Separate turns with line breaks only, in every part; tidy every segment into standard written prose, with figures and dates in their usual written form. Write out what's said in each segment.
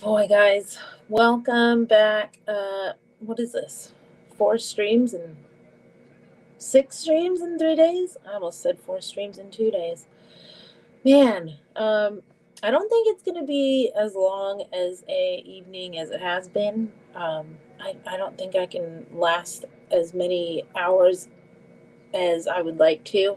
boy, guys, welcome back. What is this? 4 streams and 6 streams in 3 days? I almost said 4 streams in 2 days. Man, I don't think it's gonna be as long as a evening as it has been. I don't think I can last as many hours as I would like to.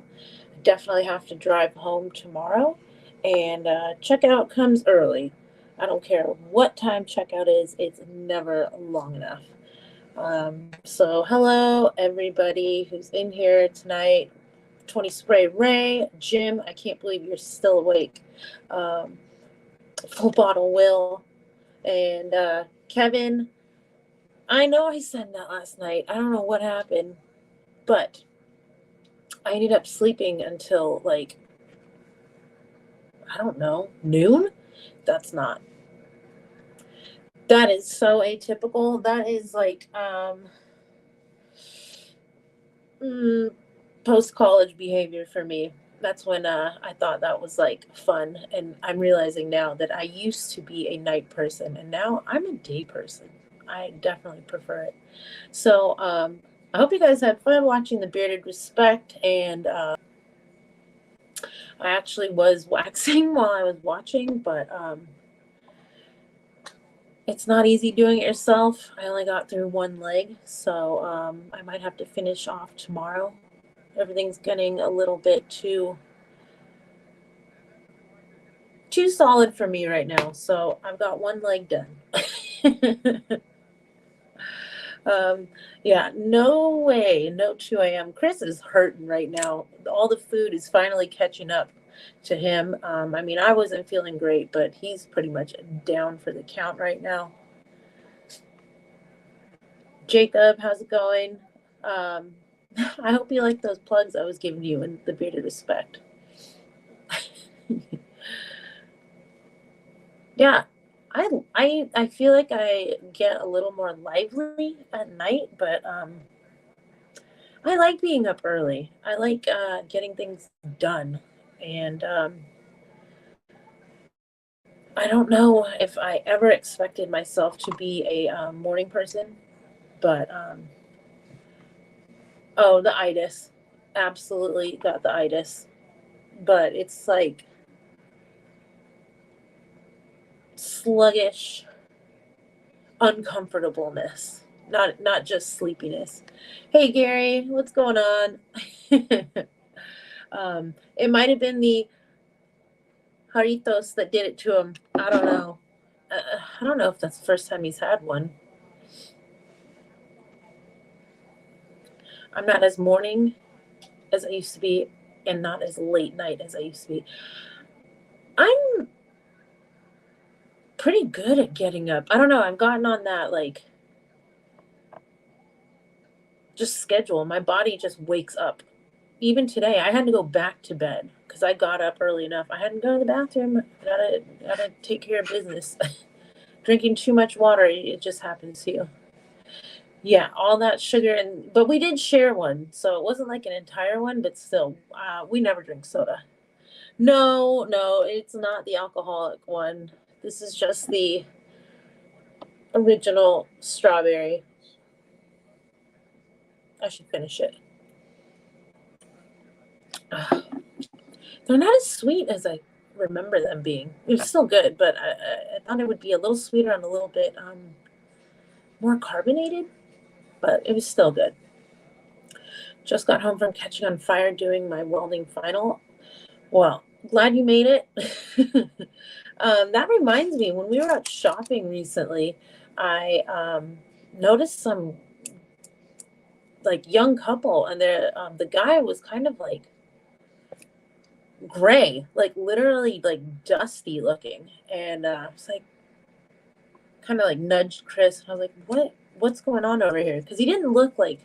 Definitely have to drive home tomorrow, and checkout comes early. I don't care what time checkout is, it's never long enough. So, hello, everybody who's in here tonight. 20 Spray Ray, Jim, I can't believe you're still awake. Um, Full Bottle Will, and Kevin. I know I said that last night. I don't know what happened, but I ended up sleeping until like, I don't know, noon? That's not. That is so atypical. That is like post-college behavior for me. That's when I thought that was like fun, and I'm realizing now that I used to be a night person, and now I'm a day person. I definitely prefer it. So I hope you guys had fun watching The Bearded Respect, and I actually was waxing while I was watching, but it's not easy doing it yourself. I only got through one leg, so I might have to finish off tomorrow. Everything's getting a little bit too solid for me right now, so I've got one leg done. Yeah, no way, no 2 a.m. Chris is hurting right now. All the food is finally catching up to him. I mean, I wasn't feeling great, but he's pretty much down for the count right now. Jacob, how's it going? I hope you like those plugs I was giving you in The Bearded Respect. Yeah, I feel like I get a little more lively at night, but I like being up early. I like getting things done, and I don't know if I ever expected myself to be a morning person, but oh, the itis, absolutely got the itis, but it's like sluggish uncomfortableness, not just sleepiness. Hey Gary, what's going on? It might have been the Jaritos that did it to him. I don't know. I don't know if that's the first time he's had one. I'm not as morning as I used to be, and not as late night as I used to be. I'm pretty good at getting up. I don't know. I've gotten on that like just schedule. My body just wakes up. Even today, I had to go back to bed because I got up early enough. I had to go to the bathroom. Gotta take care of business. Drinking too much water, it just happens to you. Yeah, all that sugar, and but we did share one, so it wasn't like an entire one, but still, we never drink soda. No, no, it's not the alcoholic one. This is just the original strawberry. I should finish it. They're not as sweet as I remember them being. It was still good, but I thought it would be a little sweeter and a little bit more carbonated, but it was still good. Just got home from catching on fire doing my welding final. Well, glad you made it. That reminds me, when we were out shopping recently, I noticed some like young couple, and the guy was kind of like gray, like literally like dusty looking, and I was like, kind of like nudged Chris, and I was like, what's going on over here? Because he didn't look like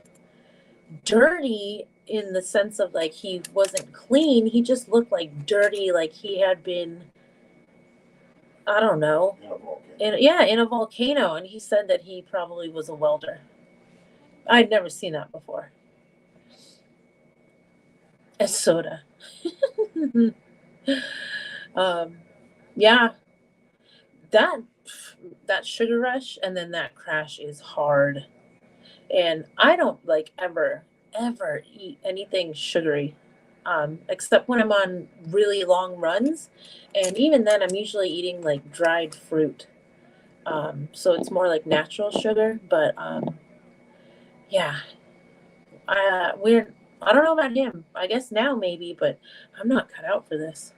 dirty in the sense of like he wasn't clean. He just looked like dirty, like he had been, I don't know, in a volcano. And he said that he probably was a welder. I'd never seen that before. A soda. Yeah, that that sugar rush and then that crash is hard. And I don't like ever eat anything sugary, except when I'm on really long runs, and even then I'm usually eating like dried fruit, so it's more like natural sugar. But yeah, we're I don't know about him. I guess now maybe, but I'm not cut out for this.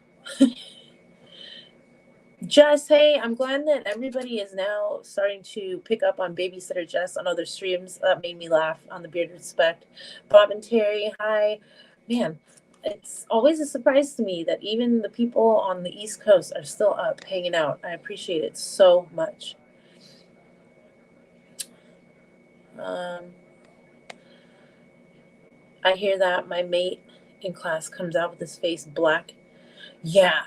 Jess, hey, I'm glad that everybody is now starting to pick up on Babysitter Jess on other streams. That made me laugh on the Beard Respect. Bob and Terry, hi. Man, it's always a surprise to me that even the people on the East Coast are still up hanging out. I appreciate it so much. I hear that my mate in class comes out with his face black. Yeah,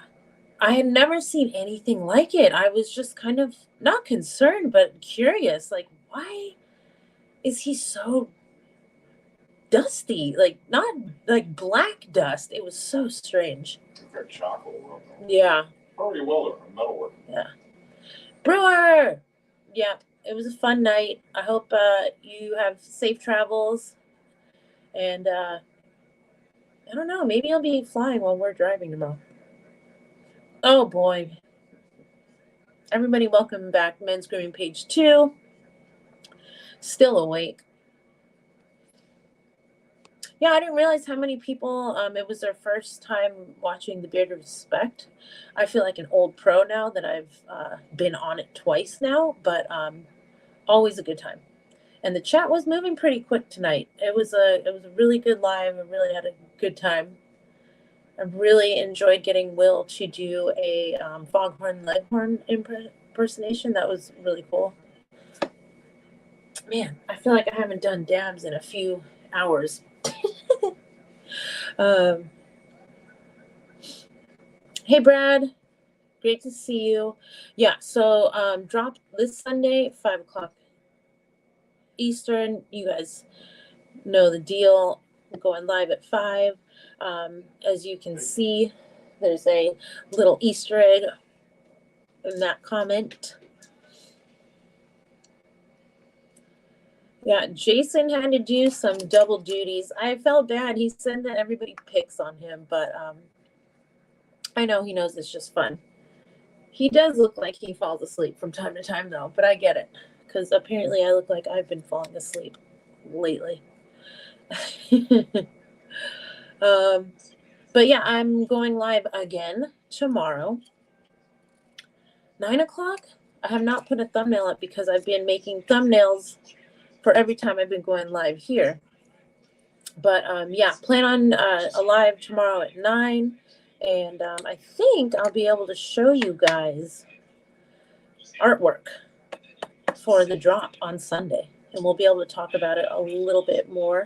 I had never seen anything like it. I was just kind of not concerned, but curious. Like, why is he so dusty? Like, not like black dust. It was so strange.
Got charcoal.
Yeah.
Probably welder, metalwork.
Yeah. Brewer. Yeah, it was a fun night. I hope you have safe travels. And I don't know. Maybe I'll be flying while we're driving tomorrow. Oh boy. Everybody, welcome back. Men's Grooming page 2. Still awake. Yeah, I didn't realize how many people, it was their first time watching the Beard Respect. I feel like an old pro now that I've been on it twice now, but always a good time. And the chat was moving pretty quick tonight. It was a really good live. I really had a good time. I really enjoyed getting Will to do a Foghorn Leghorn impersonation. That was really cool. Man, I feel like I haven't done dabs in a few hours. Hey, Brad. Great to see you. Yeah, so drop this Sunday, 5 o'clock Eastern. You guys know the deal. We're going live at 5. As you can see, there's a little Easter egg in that comment. Yeah, Jason had to do some double duties. I felt bad. He said that everybody picks on him, but I know he knows it's just fun. He does look like he falls asleep from time to time, though, but I get it, because apparently I look like I've been falling asleep lately. But yeah, I'm going live again tomorrow. 9 o'clock? I have not put a thumbnail up because I've been making thumbnails for every time I've been going live here. But yeah, plan on a live tomorrow at 9. And I think I'll be able to show you guys artwork for the drop on Sunday. And we'll be able to talk about it a little bit more.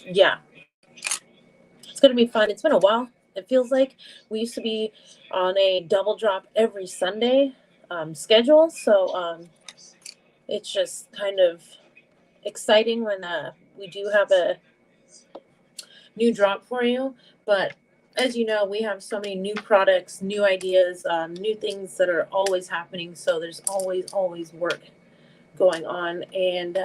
Yeah. It's going to be fun. It's been a while. It feels like we used to be on a double drop every Sunday schedule. So it's just kind of exciting when we do have a new drop for you. But as you know, we have so many new products, new ideas, new things that are always happening. So there's always work going on. And,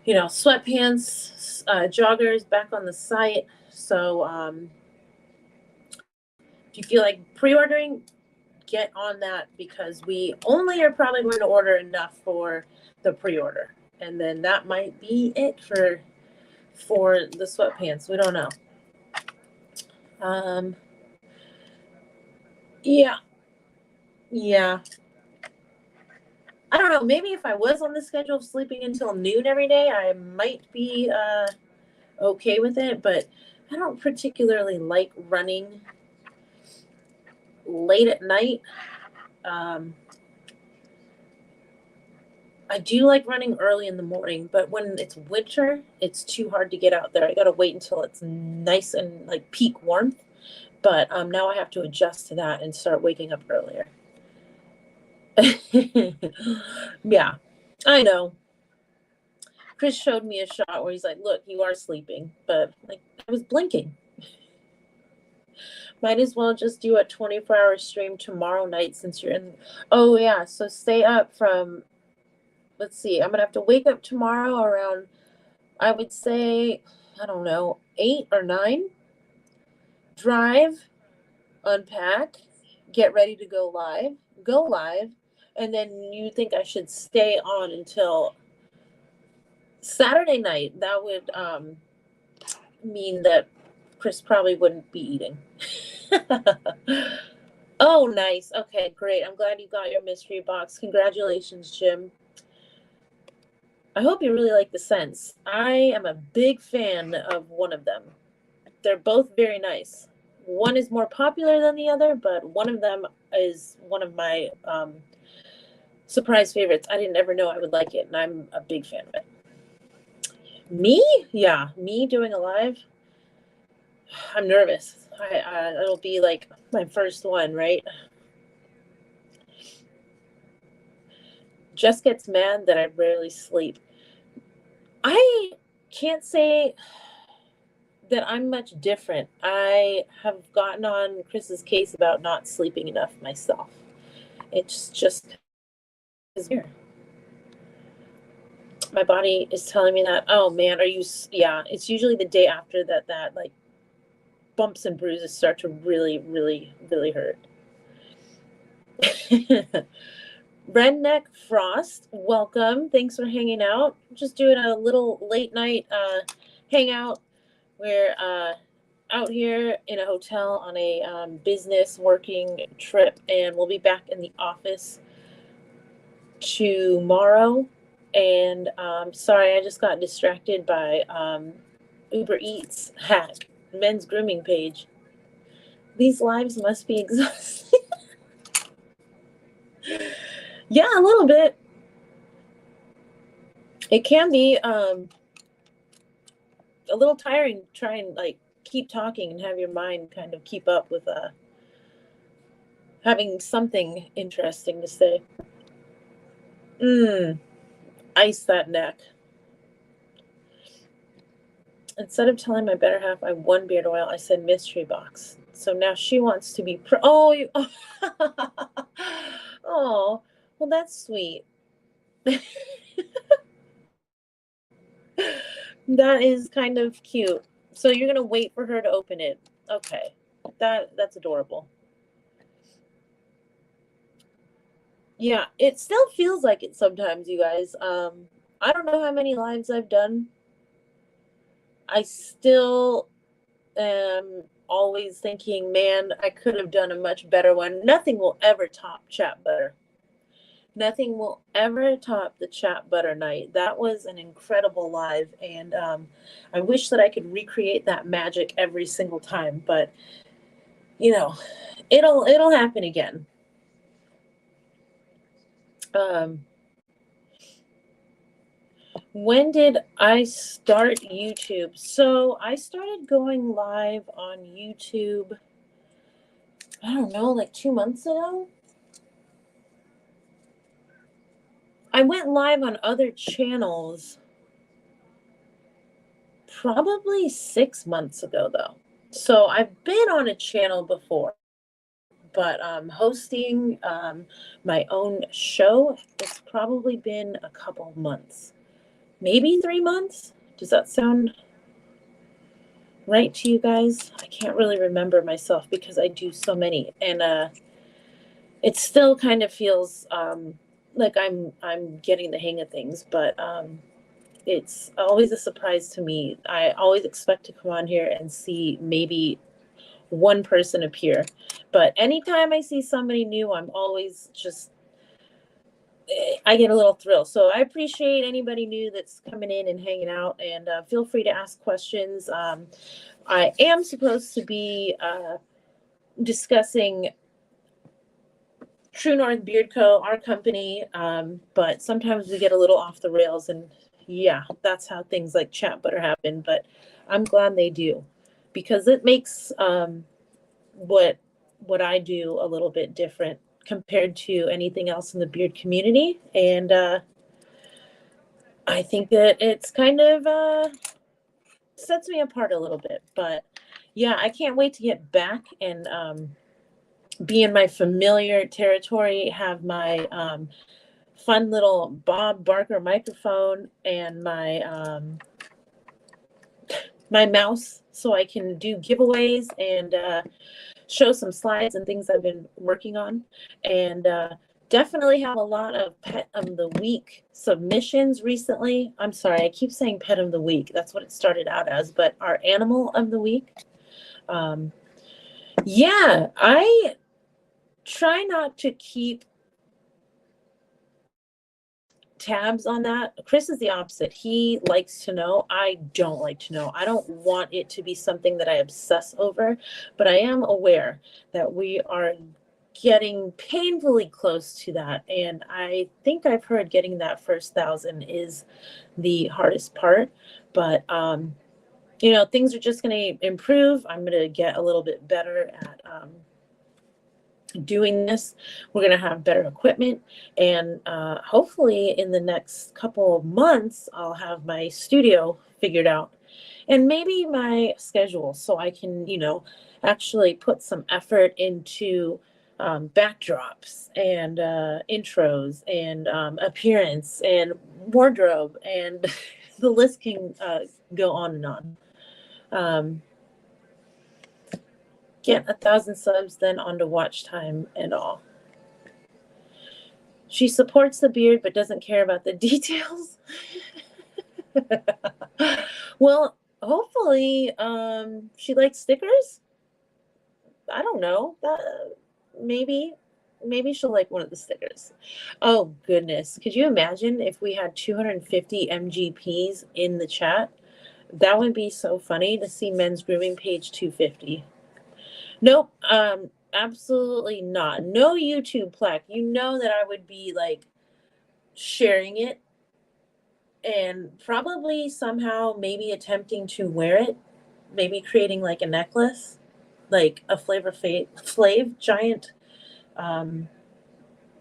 you know, sweatpants, joggers back on the site. So if you feel like pre-ordering, get on that, because we only are probably going to order enough for the pre-order. And then that might be it for the sweatpants. We don't know. Yeah. I don't know. Maybe if I was on the schedule of sleeping until noon every day, I might be okay with it. But I don't particularly like running late at night. I do like running early in the morning, but when it's winter, it's too hard to get out there. I got to wait until it's nice and like peak warmth. But now I have to adjust to that and start waking up earlier. Yeah, I know. Chris showed me a shot where he's like, look, you are sleeping. But like, I was blinking. Might as well just do a 24-hour stream tomorrow night since you're in. Oh, yeah. So stay up from, let's see, I'm going to have to wake up tomorrow around, I would say, I don't know, 8 or 9. Drive, unpack, get ready to go live, and then you think I should stay on until Saturday night. That would mean that Chris probably wouldn't be eating. Oh, nice. Okay, great. I'm glad you got your mystery box. Congratulations, Jim. I hope you really like the scents. I am a big fan of one of them. They're both very nice. One is more popular than the other, but one of them is one of my surprise favorites. I didn't ever know I would like it, and I'm a big fan of it. Me? Yeah, me doing a live? I'm nervous. It'll be like my first one, right? Just gets mad that I rarely sleep. I can't say that I'm much different. I have gotten on Chris's case about not sleeping enough myself. It's just here. My body is telling me that, oh man, yeah, it's usually the day after that like bumps and bruises start to really, really, really hurt. Redneck Frost, welcome. Thanks for hanging out. Just doing a little late night hangout. We're out here in a hotel on a business working trip, and we'll be back in the office tomorrow. And sorry, I just got distracted by Uber Eats hat, men's grooming page. These lives must be exhausting. Yeah, a little bit. It can be a little tiring to try and like keep talking and have your mind kind of keep up with having something interesting to say. Ice that neck. Instead of telling my better half I won beard oil, I said mystery box. So now she wants to be oh, oh, well, that's sweet. That is kind of cute. So you're gonna wait for her to open it. Okay. That's adorable. Yeah, it still feels like it sometimes, you guys. I don't know how many lives I've done. I still am always thinking, man, I could have done a much better one. Nothing will ever top Chat Butter. Nothing will ever top the Chat Butter night. That was an incredible live, and I wish that I could recreate that magic every single time, but you know, it'll happen again. When did I start YouTube? So I started going live on YouTube, I don't know, like 2 months ago. I went live on other channels probably 6 months ago, though. So I've been on a channel before, but hosting my own show, it's probably been a couple months, maybe 3 months. Does that sound right to you guys? I can't really remember myself because I do so many, and it still kind of feels like I'm getting the hang of things, but it's always a surprise to me. I always expect to come on here and see maybe one person appear, but anytime I see somebody new, I'm always just I get a little thrill. So I appreciate anybody new that's coming in and hanging out, and feel free to ask questions. I am supposed to be discussing True North Beard Co., our company, but sometimes we get a little off the rails, and yeah, that's how things like Chat Butter happen, but I'm glad they do, because it makes what I do a little bit different compared to anything else in the beard community, and I think that it's kind of sets me apart a little bit. But Yeah, I can't wait to get back and be in my familiar territory, have my fun little Bob Barker microphone and my mouse so I can do giveaways and show some slides and things I've been working on. And definitely have a lot of pet of the week submissions recently. I'm sorry, I keep saying pet of the week. That's what it started out as, but our animal of the week. Um, yeah, I try not to keep tabs on that. Chris is the opposite. He likes to know. I don't like to know. I don't want it to be something that I obsess over, but I am aware that we are getting painfully close to that. And I think I've heard getting that first 1,000 is the hardest part. But things are just going to improve. I'm going to get a little bit better at doing this. We're going to have better equipment, and hopefully in the next couple of months I'll have my studio figured out and maybe my schedule so I can actually put some effort into backdrops and intros and appearance and wardrobe, and the list can go on and on. Get 1,000 subs, then on to watch time and all. She supports the beard but doesn't care about the details. Well, hopefully, she likes stickers. I don't know. Maybe she'll like one of the stickers. Oh goodness, could you imagine if we had 250 MGPs in the chat? That would be so funny to see men's grooming page 250. Nope, absolutely not. No YouTube plaque. You know that I would be like sharing it and probably somehow maybe attempting to wear it, maybe creating like a necklace, like a Flav giant,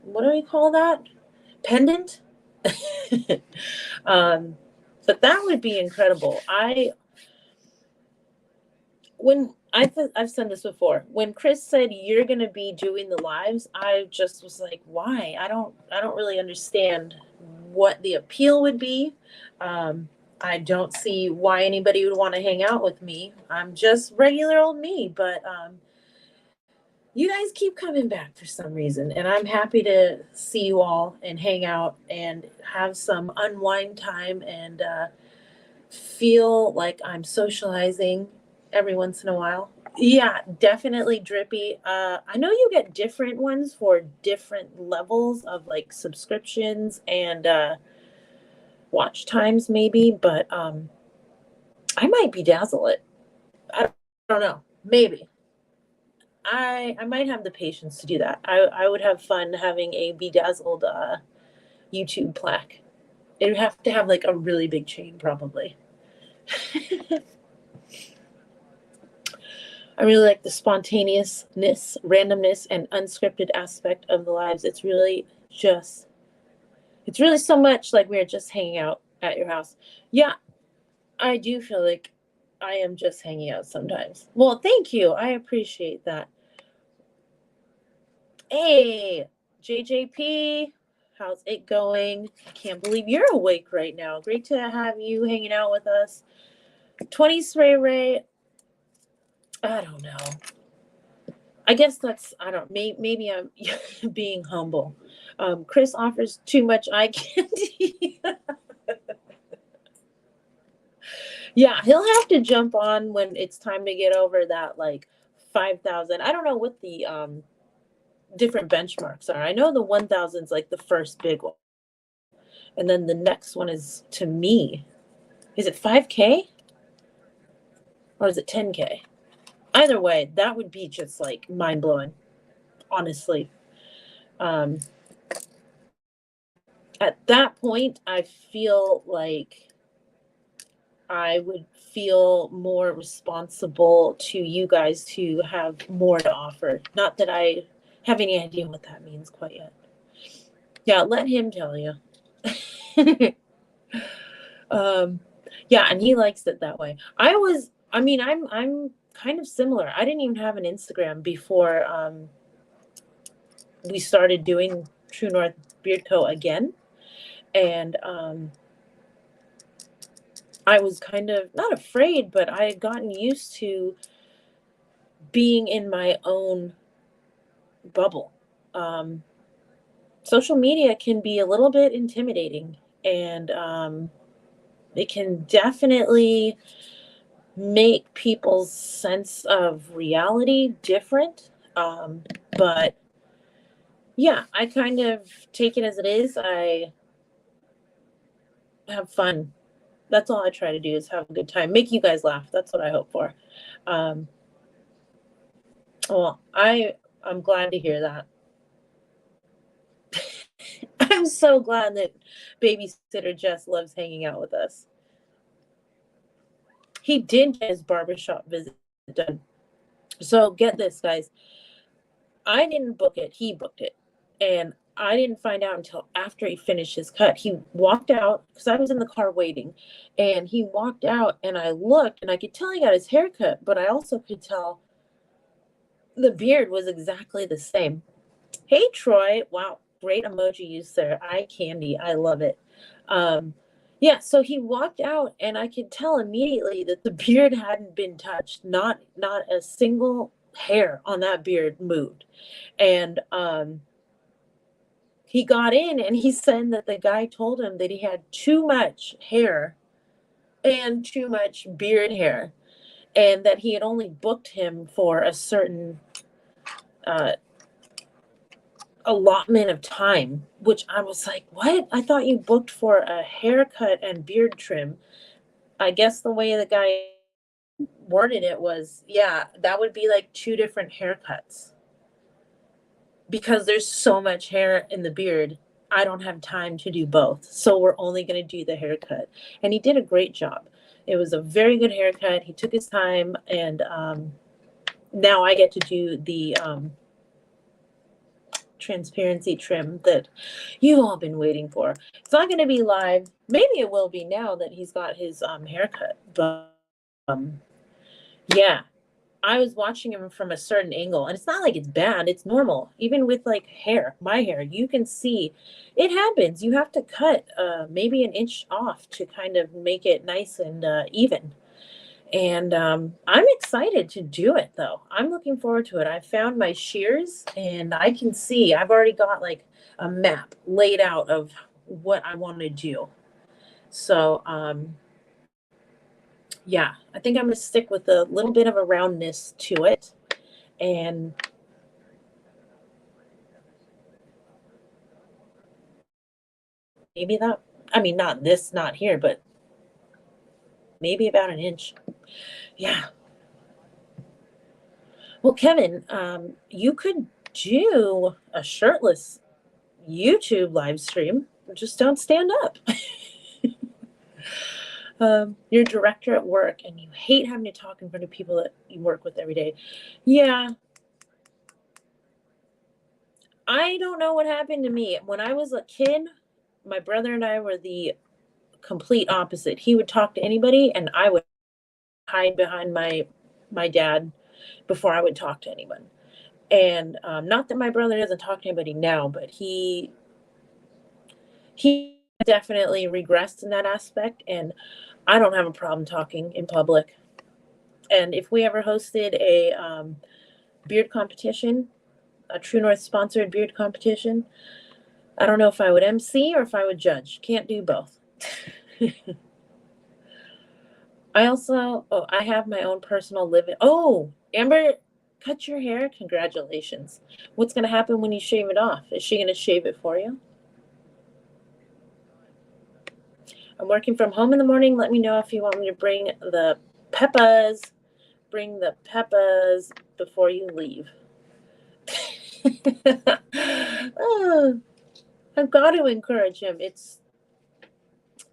what do we call that? Pendant. um, but that would be incredible. I've said this before. When Chris said you're gonna be doing the lives, I just was like, why? I don't really understand what the appeal would be. I don't see why anybody would want to hang out with me. I'm just regular old me, but you guys keep coming back for some reason, and I'm happy to see you all and hang out and have some unwind time and feel like I'm socializing every once in a while. Yeah, definitely Drippy. I know you get different ones for different levels of like subscriptions and watch times maybe, but I might bedazzle it. I don't know. Maybe. I might have the patience to do that. I would have fun having a bedazzled YouTube plaque. It would have to have like a really big chain probably. I really like the spontaneousness, randomness, and unscripted aspect of the lives. It's really so much like we're just hanging out at your house. Yeah, I do feel like I am just hanging out sometimes. Well, thank you. I appreciate that. Hey, JJP, how's it going? I can't believe you're awake right now. Great to have you hanging out with us. 20 Spray Ray. I don't know. I guess maybe I'm being humble. Chris offers too much eye candy. Yeah, he'll have to jump on when it's time to get over that like 5,000. I don't know what the different benchmarks are. I know the 1,000 is like the first big one. And then the next one is to me. Is it 5K? Or is it 10K? Either way, that would be just like mind blowing, honestly. At that point, I feel like I would feel more responsible to you guys to have more to offer. Not that I have any idea what that means quite yet. Yeah, let him tell you. Yeah, and he likes it that way. I'm kind of similar. I didn't even have an Instagram before we started doing True North Beard Co. again. And I was kind of not afraid, but I had gotten used to being in my own bubble. Social media can be a little bit intimidating, and it can definitely make people's sense of reality different. But yeah, I kind of take it as it is. I have fun. That's all I try to do is have a good time, make you guys laugh. That's what I hope for. Um, well, I'm glad to hear that. I'm so glad that babysitter Jess loves hanging out with us. He did get his barbershop visit done. So get this, guys. I didn't book it. He booked it. And I didn't find out until after he finished his cut. He walked out because I was in the car waiting. And he walked out and I looked and I could tell he got his hair cut, but I also could tell the beard was exactly the same. Hey, Troy. Wow. Great emoji use there. Eye candy. I love it. Um, yeah, so he walked out and I could tell immediately that the beard hadn't been touched. Not a single hair on that beard moved. And he got in and he said that the guy told him that he had too much hair and too much beard hair, and that he had only booked him for a certain uh, allotment of time, which I was like, what? I thought you booked for a haircut and beard trim. I guess the way the guy worded it was, yeah, that would be like two different haircuts because there's so much hair in the beard. I don't have time to do both. So we're only going to do the haircut. And he did a great job. It was a very good haircut. He took his time, and now I get to do the transparency trim that you've all been waiting for. It's not going to be live. Maybe it will be now that he's got his haircut. But yeah, I was watching him from a certain angle, and it's not like it's bad. It's normal. Even with like hair, my hair, you can see it happens. You have to cut maybe an inch off to kind of make it nice and even. And I'm excited to do it though. I'm looking forward to it. I found my shears and I can see I've already got like a map laid out of what I want to do. So yeah, I think I'm going to stick with a little bit of a roundness to it. And maybe that, I mean, not this, not here, but maybe about an inch. Yeah. Well, Kevin, you could do a shirtless YouTube live stream. Just don't stand up. You're a director at work and you hate having to talk in front of people that you work with every day. Yeah. I don't know what happened to me. When I was a kid, my brother and I were the complete opposite. He would talk to anybody and I would hide behind my dad before I would talk to anyone. And not that my brother doesn't talk to anybody now, but he definitely regressed in that aspect, and I don't have a problem talking in public. And if we ever hosted a beard competition, a True North sponsored beard competition, I don't know if I would MC or if I would judge. Can't do both. I have my own personal living. Oh, Amber, cut your hair. Congratulations. What's going to happen when you shave it off? Is she going to shave it for you? I'm working from home in the morning. Let me know if you want me to bring the Peppas. Bring the Peppas before you leave. Oh, I've got to encourage him. It's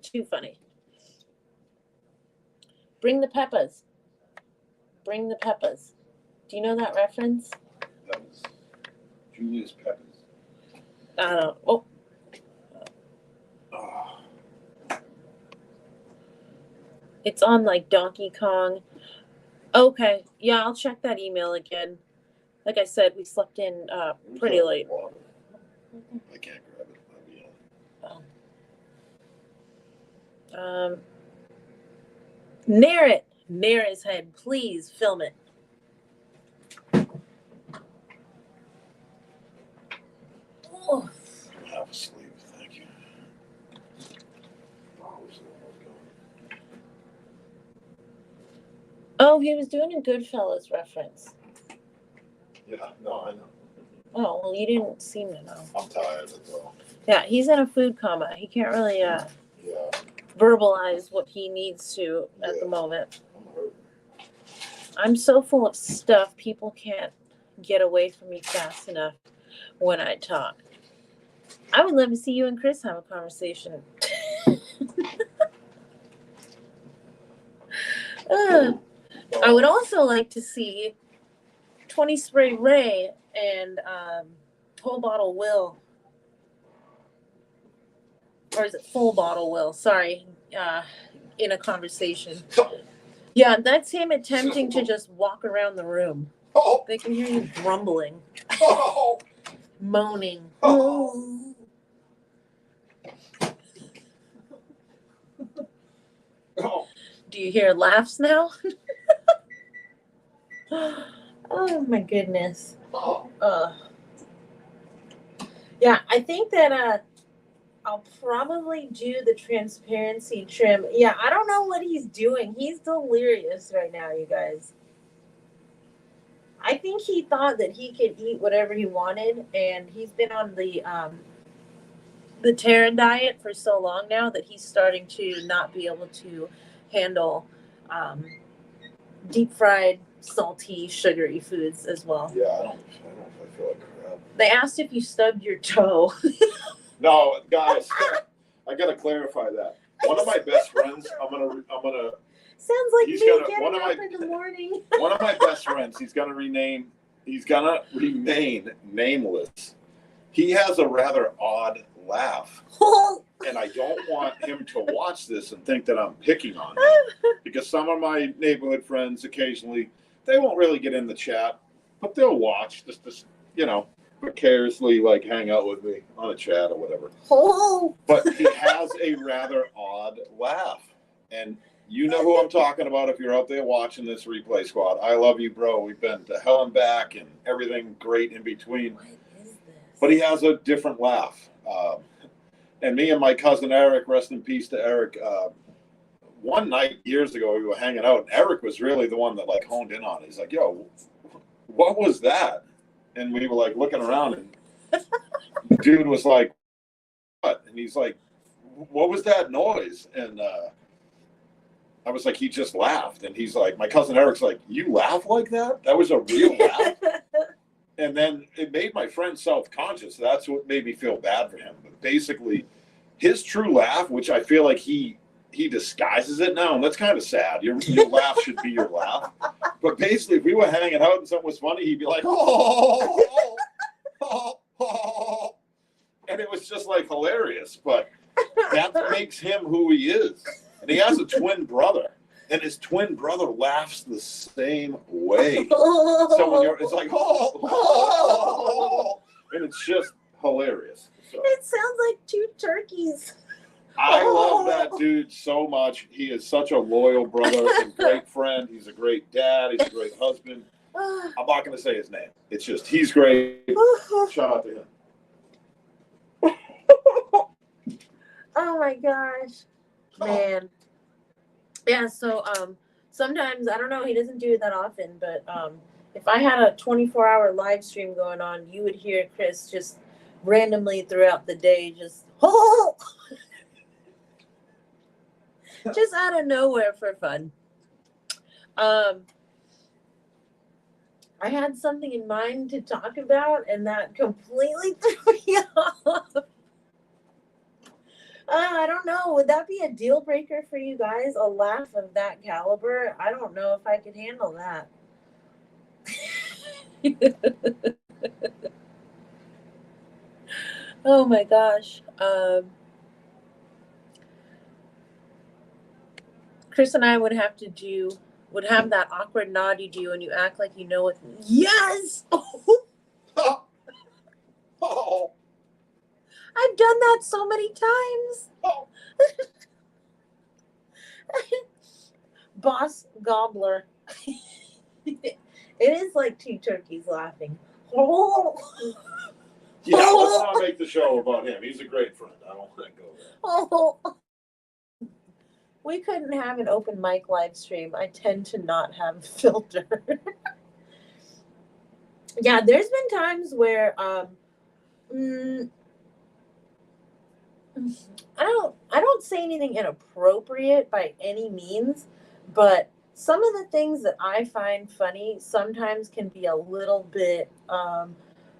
too funny. Bring the Peppas. Bring the Peppas. Do you know that reference?
That was Julius Peppers.
I don't. Oh,
Oh,
it's on like Donkey Kong. Okay. Yeah, I'll check that email again. Like I said, we slept in
Where's
pretty
that
late.
water? I can't grab it. I'll be
Near it. Near his head. Please film it. Oh.
I'm half asleep. Thank you. Oh, where's the water going?
Oh, he was doing a Goodfellas reference.
Yeah, no, I know.
Oh, well, you didn't seem to know.
I'm tired as well.
Yeah, he's in a food coma. He can't really
Yeah,
verbalize what he needs to at the
Yeah.
moment.
I'm hurt.
I'm so full of stuff, people can't get away from me fast enough when I talk. I would love to see you and Chris have a conversation. I would also like to see 20 Spray Ray and Whole Bottle Will. Or is it Full Bottle Will? Sorry. In a conversation. Yeah, that's him attempting to just walk around the room.
Oh,
They can hear you grumbling,
oh,
moaning.
oh. Oh.
Do you hear laughs now? Oh my goodness. Yeah, I think that I'll probably do the transparency trim. Yeah, I don't know what he's doing. He's delirious right now, you guys. I think he thought that he could eat whatever he wanted, and he's been on the Terran diet for so long now that he's starting to not be able to handle deep fried, salty, sugary foods as well.
Yeah, I don't know if I feel like crap.
They asked if you stubbed your toe.
No, guys, I gotta clarify that. One of my best friends, I'm gonna.
Sounds like
He's
me
gonna-
getting
one of
up
my-
in the morning.
One of my best friends, he's gonna remain nameless. He has a rather odd laugh, and I don't want him to watch this and think that I'm picking on him. Because some of my neighborhood friends occasionally, they won't really get in the chat, but they'll watch just precariously like hang out with me on a chat or whatever. But he has a rather odd laugh, and you know who I'm talking about if you're out there watching this replay squad. I love you, bro. We've been to hell and back and everything great in between.
What is this?
But he has a different laugh. And me and my cousin Eric, rest in peace to Eric, one night years ago we were hanging out, and Eric was really the one that like honed in on it. He's like, yo, what was that? And we were like looking around, and the dude was like, what? And he's like, what was that noise? And I was like, he just laughed. And he's like, my cousin Eric's like, you laugh like that? That was a real laugh? And then it made my friend self-conscious. That's what made me feel bad for him. But basically, his true laugh, which I feel like he disguises it now, and that's kind of sad. Your laugh should be your laugh. But basically, if we were hanging out and something was funny, he'd be like, oh, oh, oh. And it was just like hilarious. But that makes him who he is. And he has a twin brother. And his twin brother laughs the same way. So when it's like, oh, and it's just hilarious. So,
It sounds like two turkeys.
I love that dude so much. He is such a loyal brother and great friend. He's a great dad. He's a great husband. I'm not going to say his name. It's just, he's great. Shout out to him.
Oh my gosh. Man. Yeah, so sometimes, I don't know, he doesn't do it that often, but if I had a 24-hour live stream going on, you would hear Chris just randomly throughout the day just just out of nowhere for fun. I had something in mind to talk about, and that completely threw me off. I don't know. Would that be a deal breaker for you guys? A laugh of that caliber? I don't know if I could handle that. Oh my gosh. Chris and I would have to do would have that awkward nod you do and you act like you know it. Yes!
Oh, oh,
I've done that so many times.
oh.
Boss gobbler. It is like two turkeys laughing. Oh,
Yeah, let's not make the show about him. He's a great friend. I don't want to go there.
oh. We couldn't have an open mic live stream. I tend to not have a filter. Yeah, there's been times where I don't say anything inappropriate by any means, but some of the things that I find funny sometimes can be a little bit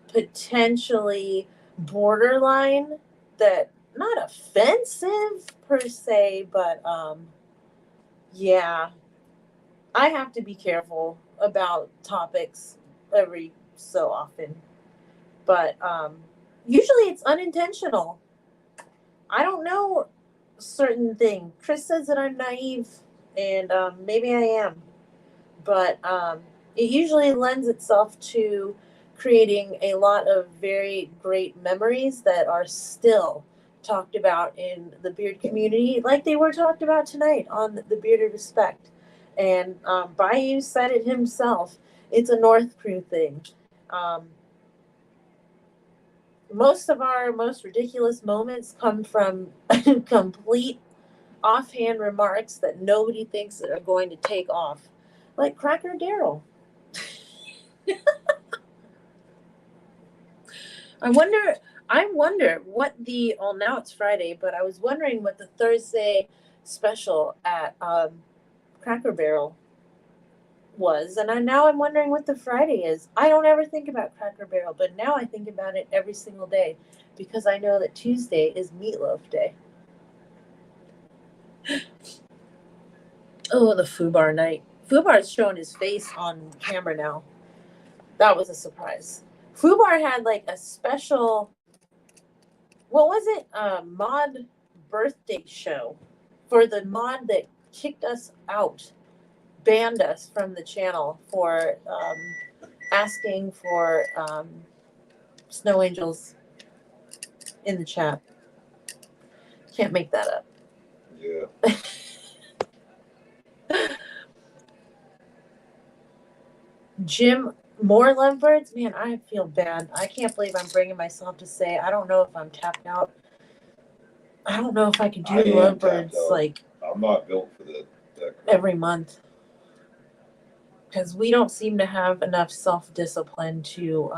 potentially borderline, that not offensive per se, but yeah, I have to be careful about topics every so often. But usually it's unintentional. I don't know certain thing. Chris says that I'm naive, and maybe I am, but it usually lends itself to creating a lot of very great memories that are still talked about in the beard community, like they were talked about tonight on the Bearded Respect. And Bayou said it himself. It's a North Crew thing. Um, Most of our most ridiculous moments come from complete offhand remarks that nobody thinks that are going to take off, like Cracker Daryl. I wonder. I wonder what the. Well, now it's Friday, but I was wondering what the Thursday special at Cracker Barrel was, and now I'm wondering what the Friday is. I don't ever think about Cracker Barrel, but now I think about it every single day because I know that Tuesday is Meatloaf Day. Oh, the Fubar night. Fubar's showing his face on camera now. That was a surprise. Fubar had like a special, what was it? Mod birthday show for the mod that kicked us out, banned us from the channel for asking for snow angels in the chat. Can't make that up.
Yeah.
Jim, more lovebirds? Man, I feel bad. I can't believe I'm bringing myself to say I don't know if I'm tapped out. I don't know if I could do
I am
lovebirds
tapped out.
like
I'm not built for that.
every month. Because we don't seem to have enough self-discipline to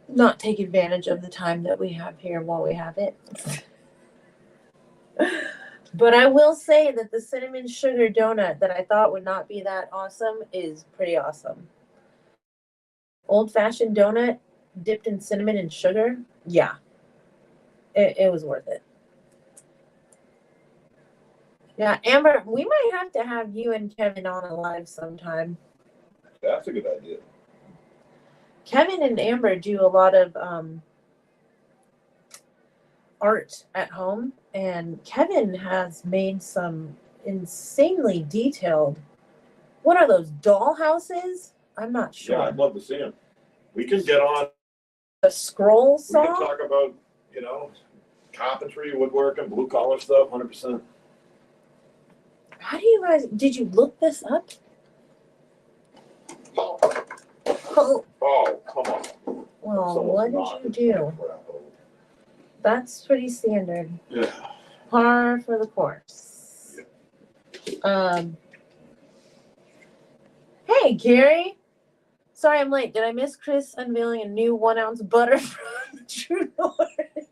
not take advantage of the time that we have here while we have it. But I will say that the cinnamon sugar donut that I thought would not be that awesome is pretty awesome. Old-fashioned donut dipped in cinnamon and sugar, yeah, it was worth it. Yeah, Amber, we might have to have you and Kevin on a live sometime.
That's a good idea.
Kevin and Amber do a lot of art at home, and Kevin has made some insanely detailed. What are those, doll houses? I'm not sure.
Yeah, I'd love to see him. We can get on.
A scroll
We
saw.
can talk about, carpentry, woodworking, blue collar stuff, 100%.
How do you guys? Did you look this up?
Oh, come on.
Well, what did you do? That's pretty standard.
Yeah.
Par for the course. Yeah. Hey, Gary. Sorry I'm late. Did I miss Chris unveiling a new 1 ounce butter from True North?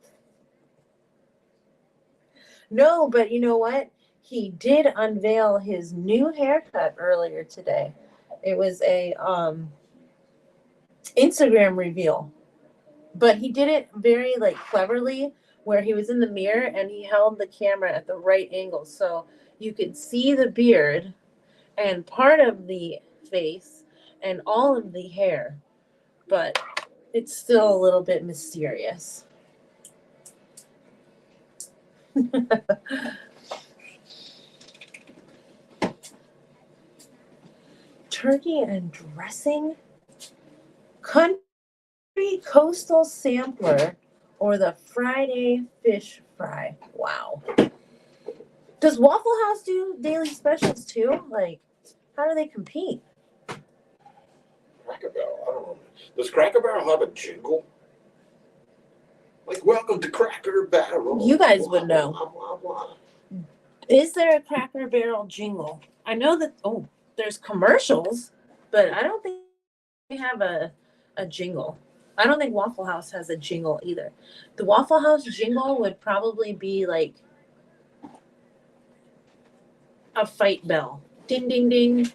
No, but you know what? He did unveil his new haircut earlier today. It was a Instagram reveal. But he did it very cleverly, where he was in the mirror and he held the camera at the right angle so you could see the beard and part of the face and all of the hair, but it's still a little bit mysterious. turkey and dressing, country coastal sampler, or the Friday fish fry. Wow. Does Waffle House do daily specials too? Like, how do they compete?
Cracker Barrel, I don't know. Does Cracker Barrel have a jingle? Like, welcome to Cracker Barrel.
You guys would know.
Blah, blah, blah.
Is there a Cracker Barrel jingle? I know that, there's commercials, but I don't think they have a jingle. I don't think Waffle House has a jingle either. The Waffle House jingle would probably be like a fight bell. Ding, ding, ding.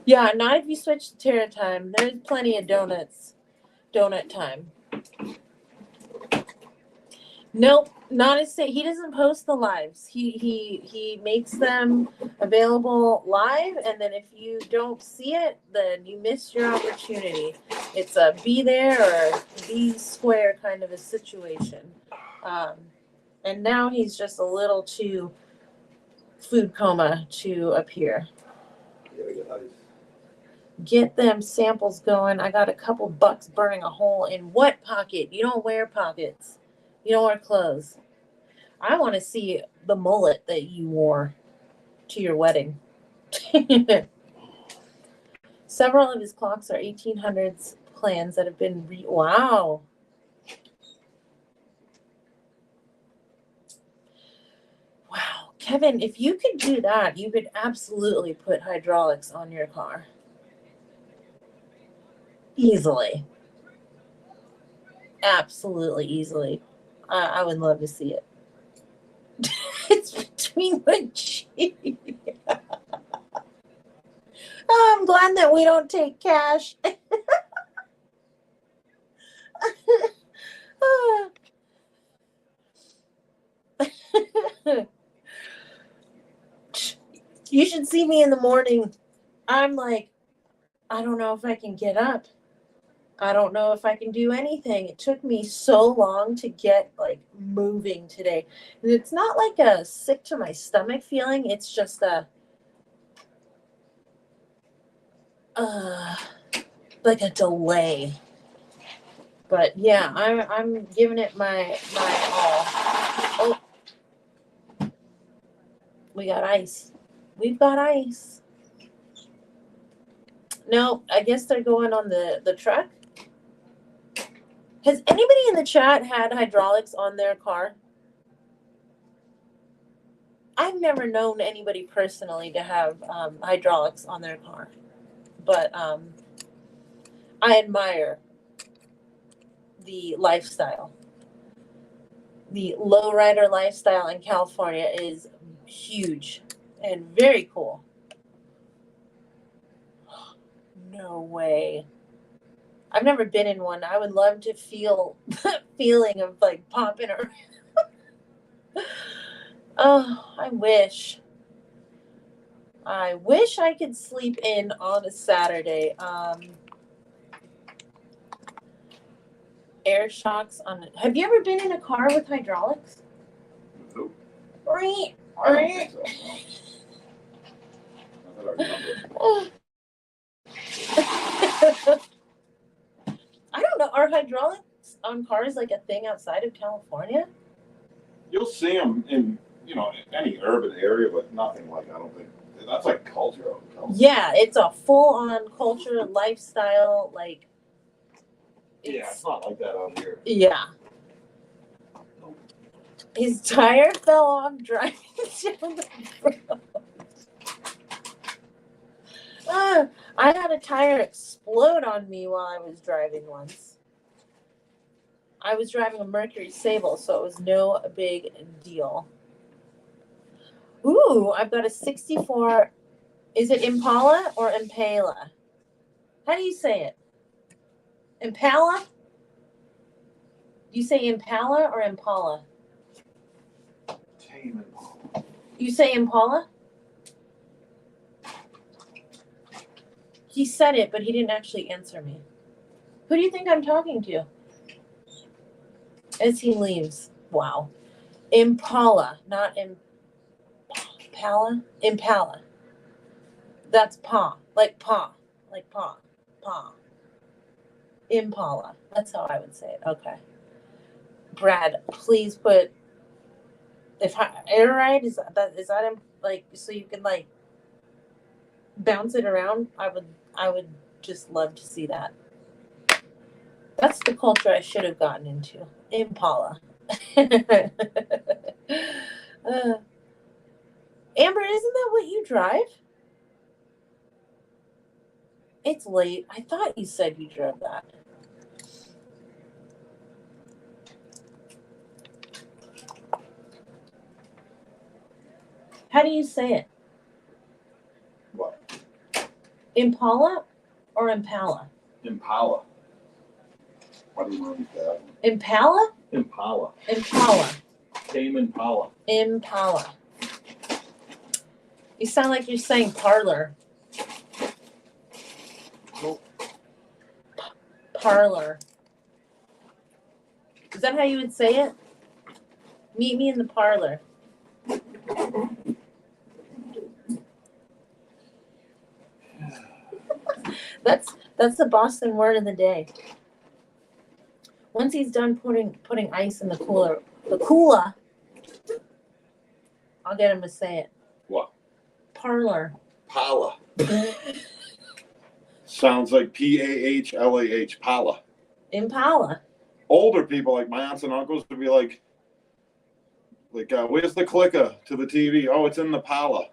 Yeah, not if you switch to Terra Time. There's plenty of donuts. Donut time. Nope, not as he doesn't post the lives. He makes them available live, and then if you don't see it, then you missed your opportunity. It's a be there or be square kind of a situation. And now he's just a little too food coma to appear. Get them samples going. I got a couple bucks burning a hole in what pocket? You don't wear pockets. You don't wear clothes. I want to see the mullet that you wore to your wedding. Several of his clocks are 1800s plans that have been wow. Wow. Kevin, if you could do that, you could absolutely put hydraulics on your car. Easily. Absolutely easily. I would love to see it. It's between the cheese. I'm glad that we don't take cash. You should see me in the morning. I'm like, I don't know if I can get up. I don't know if I can do anything. It took me so long to get like moving today. And it's not like a sick to my stomach feeling. It's just like a delay. But yeah, I'm giving it my all. Oh, we got ice. We've got ice. No, I guess they're going on the truck. Has anybody in the chat had hydraulics on their car? I've never known anybody personally to have hydraulics on their car, but I admire the lifestyle. The lowrider lifestyle in California is huge and very cool. No way. I've never been in one. I would love to feel that feeling of like popping around. Oh, I wish I could sleep in on a Saturday. Air shocks on it. Have you ever been in a car with hydraulics?
Nope.
I
don't think so. I remember.
I don't know. Are hydraulics on cars like a thing outside of California?
You'll see them in any urban area, but nothing like, I don't think that's like culture.
Yeah, it's a full-on culture, lifestyle, like.
It's not like that out here.
Yeah. His tire fell off driving down the road. I had a tire explode on me while I was driving once. I was driving a Mercury Sable, so it was no big deal. Ooh, I've got a 64. Is it Impala or Impala? How do you say it? Impala? You say Impala or Impala?
Tame Impala.
You say Impala? He said it, but he didn't actually answer me. Who do you think I'm talking to? As he leaves. Wow. Impala, not Impala? Impala. That's paw. Like paw. Like paw. Paw. Impala. That's how I would say it. Okay. Brad, please put air ride is that like so you can like bounce it around. I would just love to see that. That's the culture I should have gotten into. Impala. Amber, isn't that what you drive? It's late. I thought you said you drove that. How do you say it?
What?
Impala or Impala?
Impala. What do you mean that?
Impala?
Impala.
Impala.
Tame Impala.
Impala. You sound like you're saying parlor. Parlor. Is that how you would say it? Meet me in the parlor. That's the Boston word of the day. Once he's done putting ice in the cooler, I'll get him to say it.
What?
Parlor.
Pala. Sounds like P-A-H-L-A-H. Pala.
Impala.
Older people like my aunts and uncles would be like, where's the clicker to the TV? Oh, it's in the Pala.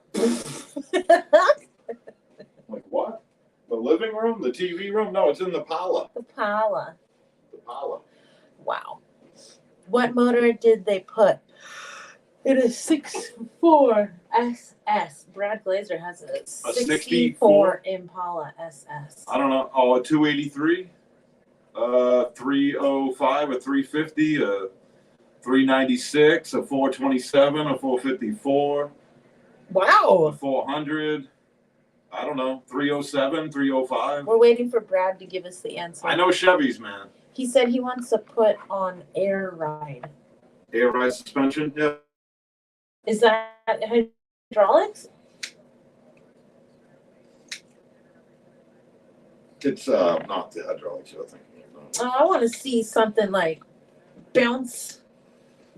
Like, what? The living room? The TV room? No, it's in the Pala.
The Pala.
The Pala.
Wow. What motor did they put in a 6.4 SS? Brad Glazer has a 64 Impala SS.
I don't know. Oh, a 283? 305, a 350, a 396, a 427, a 454.
Wow.
A 400. I don't know. 307, 305.
We're waiting for Brad to give us the answer.
I know Chevys, man.
He said he wants to put on air ride.
Air ride suspension? Yeah.
Is that hydraulics?
It's not the hydraulics, I think.
Oh, I want to see something like bounce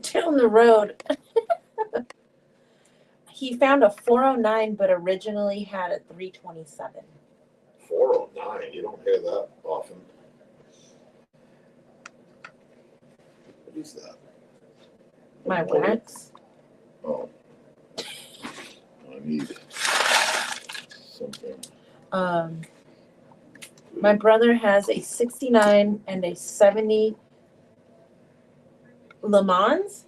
down the road. He found a 409, but originally had a 327.
409? You don't hear that often. What is that?
My wax?
Oh. I need something.
My brother has a 69 and a 70 Le Mans.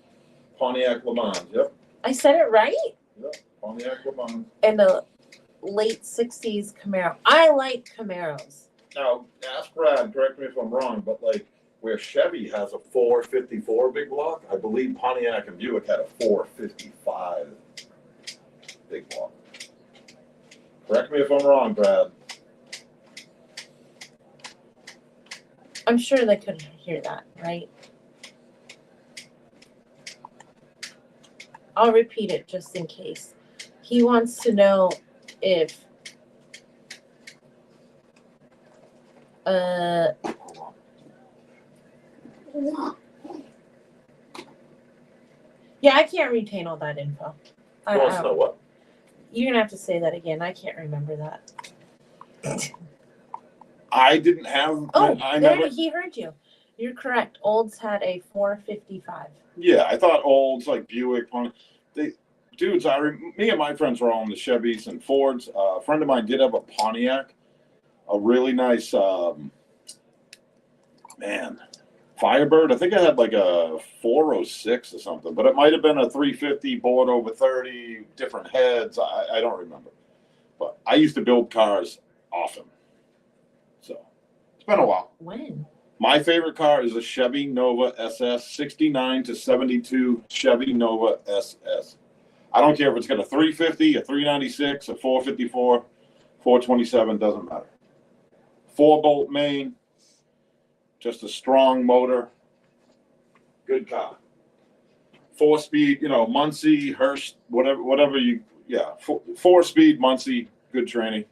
Pontiac Le Mans, yep.
I said it right?
Yep, Pontiac Le Mans.
And a late 60s Camaro. I like Camaros.
Now, ask Brad, correct me if I'm wrong, but like where Chevy has a 454 big block, I believe Pontiac and Buick had a 455 big block. Correct me if I'm wrong, Brad.
I'm sure they could hear that, right? I'll repeat it just in case. He wants to know if yeah, I can't retain all that info.
He wants to know what?
You're gonna have to say that again. I can't remember that.
I didn't have.
Oh,
I never.
He heard you. You're correct. Olds had a 455.
Yeah, I thought Olds like Buick, dudes. Me and my friends were all in the Chevys and Fords. A friend of mine did have a Pontiac, a really nice Firebird. I think it had like a 406 or something, but it might have been a 350 bored over 30, different heads. I don't remember, but I used to build cars often. So it's been a while.
When?
My favorite car is a Chevy Nova SS, 69 to 72 Chevy Nova SS. I don't care if it's got a 350, a 396, a 454, 427, doesn't matter. 4-bolt main, just a strong motor, good car. 4-speed, Muncie, Hurst, whatever you Yeah, four-speed Muncie, good training.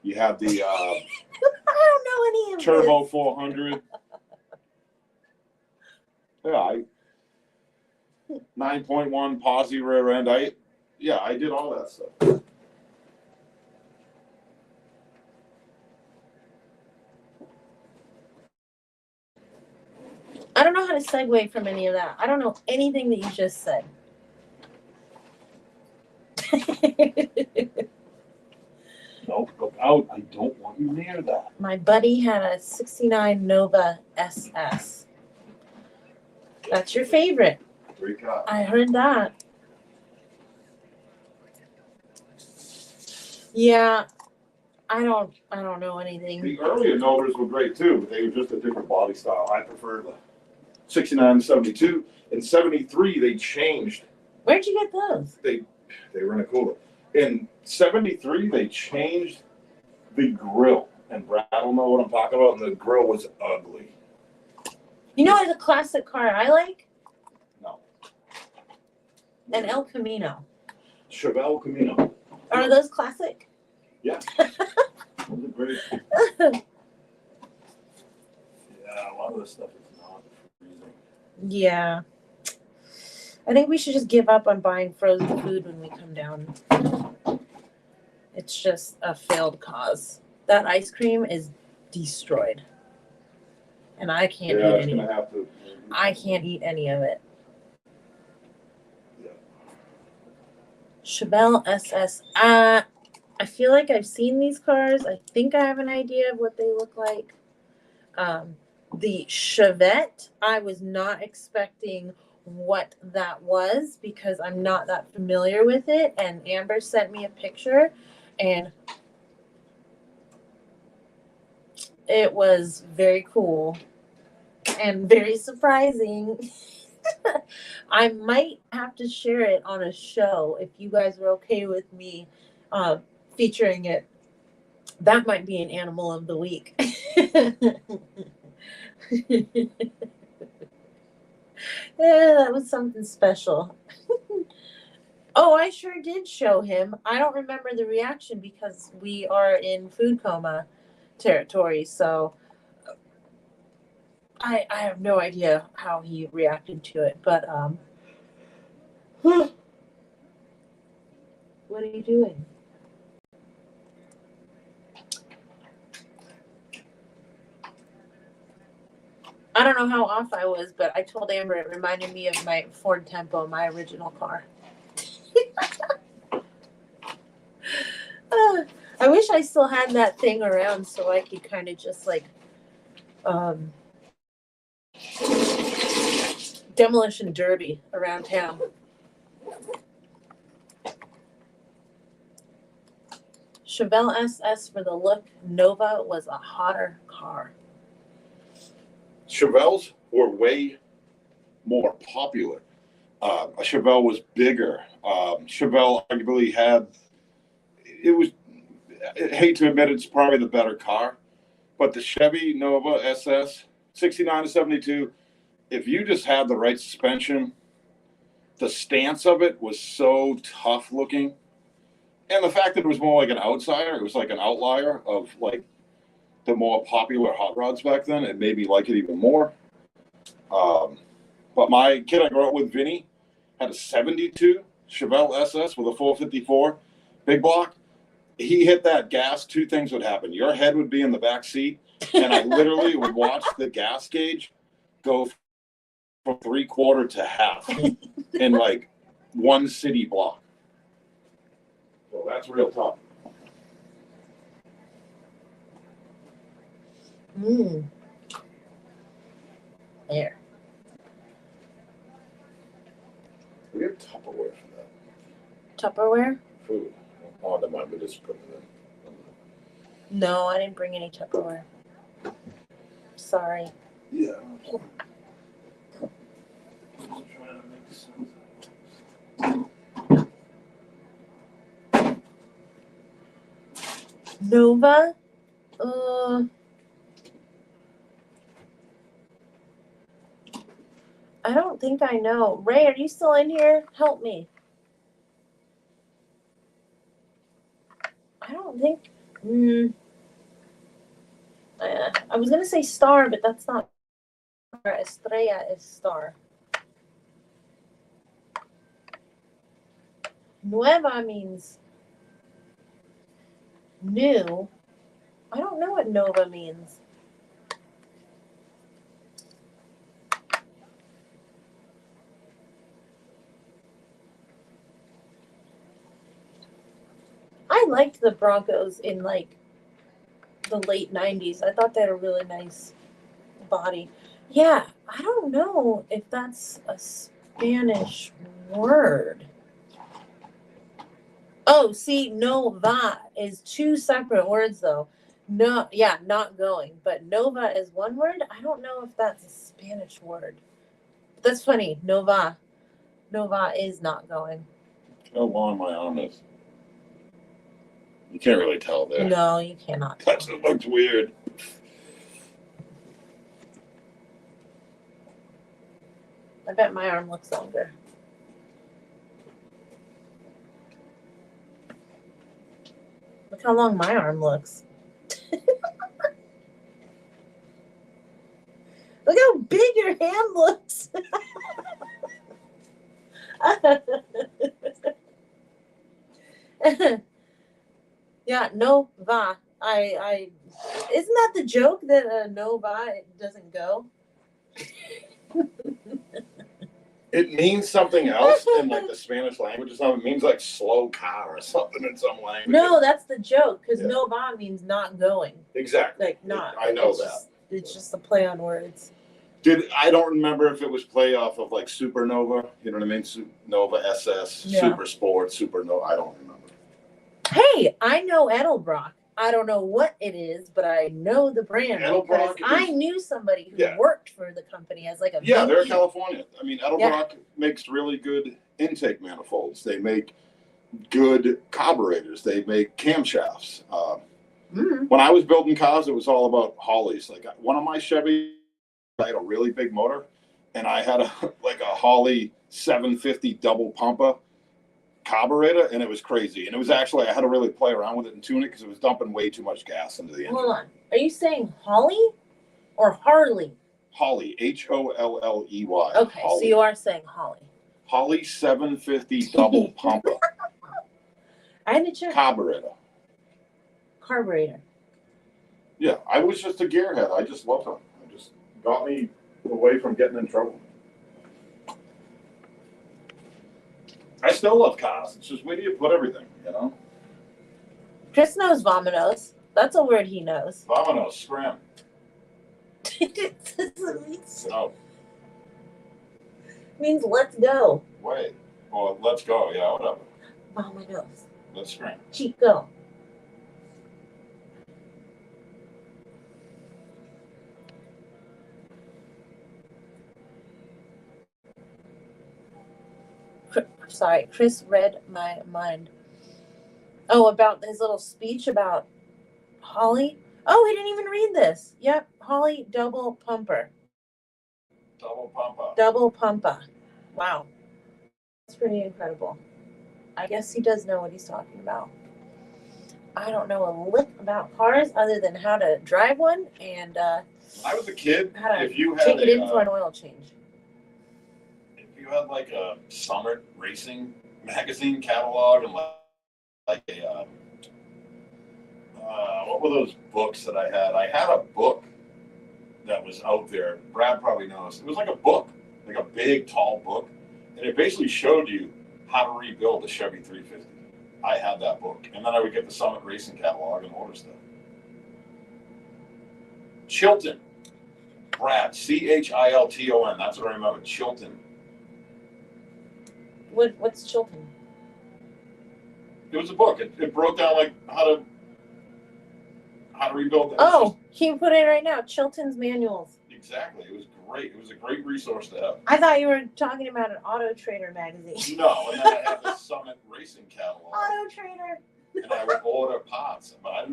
You have the
I don't know any of
Turbo
this.
400. Yeah, 9.1 posi rear end. I did all that stuff.
I don't know how to segue from any of that. I don't know anything that you just said.
Nope, look out. I don't want you near that.
My buddy had a 69 Nova SS. That's your favorite.
Great car.
I heard that. Yeah, I don't know anything.
The earlier Novas were great too, but they were just a different body style. I prefer the 69 and 72. In 73, they changed.
Where'd you get those?
They were in a cooler. In 73, they changed the grill. And Brad will know what I'm talking about. And the grill was ugly.
You know what the classic car I like?
No.
An El Camino.
Chevelle Camino.
Are those classic?
Yeah. Those are great. Yeah, a lot of this stuff is not freezing.
Yeah. I think we should just give up on buying frozen food when we come down. It's just a failed cause. That ice cream is destroyed. And I can't eat any.
Gonna have to.
I can't eat any of it.
Yeah.
Chevelle SS. I feel like I've seen these cars. I think I have an idea of what they look like. The Chevette, I was not expecting what that was because I'm not that familiar with it. And Amber sent me a picture and it was very cool and very surprising. I might have to share it on a show if you guys were okay with me featuring it. That might be an animal of the week. Yeah, that was something special. Oh, I sure did show him. I don't remember the reaction because we are in food coma territory, so I have no idea how he reacted to it. But what are you doing? I don't know how off I was, but I told Amber it reminded me of my Ford Tempo, my original car. I wish I still had that thing around so I could kind of just like demolition derby around town. Chevelle SS for the look. Nova was a hotter car.
Chevelles were way more popular. A Chevelle was bigger. Chevelle arguably had, it was, I hate to admit it's probably the better car, but the Chevy Nova SS, 69 to 72, if you just had the right suspension, the stance of it was so tough looking. And the fact that it was more like an outsider, it was like an outlier of like the more popular hot rods back then, it made me like it even more. But my kid I grew up with, Vinny, had a 72 Chevelle SS with a 454 big block. He hit that gas, two things would happen. Your head would be in the back seat, and I literally would watch the gas gauge go from 3/4 to half in like one city block. So that's real tough.
There.
We have Tupperware for that.
Tupperware?
Food. On the mind, but just put it in.
No, I didn't bring any Tupperware. Sorry.
Yeah.
Nova? I don't think I know. Ray, are you still in here? Help me. I don't think. I was gonna say star, but that's not. Estrella is star. Nueva means new. I don't know what nova means. I liked the Broncos in like the late 90s. I thought they had a really nice body. Yeah, I don't know if that's a Spanish word. Oh, see, nova is two separate words though. No, yeah, not going. But nova is one word. I don't know if that's a Spanish word. That's funny. Nova. Nova is not going.
How long my arm is. You can't really tell there.
No, you cannot.
That just looks weird.
I bet my arm looks longer. Look how long my arm looks. Look how big your hand looks. Yeah, nova. I isn't that the joke that nova it doesn't go?
It means something else in like the Spanish language or something. It means like slow car or something in some language.
No, that's the joke because
Yeah.
nova means not going.
Exactly.
Like not.
I know
it's
that.
It's just a play on words.
I don't remember if it was play off of like Supernova. You know what I mean? Nova SS,
Yeah.
Super Sport, Supernova. I don't remember.
Hey, I know Edelbrock. I don't know what it is, but I know the brand because I knew somebody who worked for the company as like a
Yeah,
VP.
they're in California. I mean, Edelbrock makes really good intake manifolds. They make good carburetors. They make camshafts. When I was building cars, it was all about Hollies. Like one of my Chevy, I had a really big motor, and I had a Holly 750 double pumper carburetor, and it was crazy. And it was actually, I had to really play around with it and tune it because it was dumping way too much gas into the engine.
Hold on. Are you saying Holly or Harley?
Holly, Holley.
Okay,
Holly.
so you are saying Holly.
Holly 750 double pumper.
I had to check.
Carburetor. Yeah, I was just a gearhead. I just loved them. It just got me away from getting in trouble. I still love cars. It's just where do you put everything, you know?
Chris knows vominos. That's a word he knows.
Vominos, scram. No.
Means let's go.
Wait. Well, let's go. Yeah, whatever.
Vominos.
Let's scram.
Chico. Sorry, Chris read my mind. Oh, about his little speech about Holly. Oh, he didn't even read this. Yep, Holly double pumper. Double pumper. Wow. That's pretty incredible. I guess he does know what he's talking about. I don't know a lick about cars other than how to drive one and
when I was a kid,
how to
if you had
take it in for an oil change.
If you had like a Summit Racing magazine catalog and like a what were those books that I had? I had a book that was out there. Brad probably knows. It was like a book, like a big, tall book, and it basically showed you how to rebuild a Chevy 350. I had that book, and then I would get the Summit Racing catalog and order stuff. Chilton, Brad, Chilton. That's what I remember. Chilton.
What's Chilton?
It was a book. It broke down like how to rebuild.
He put it right now. Chilton's manuals.
Exactly. It was great. It was a great resource to have.
I thought you were talking about an Auto Trader magazine.
No, and then I had the Summit Racing catalog.
Auto Trader.
And I would order parts, but I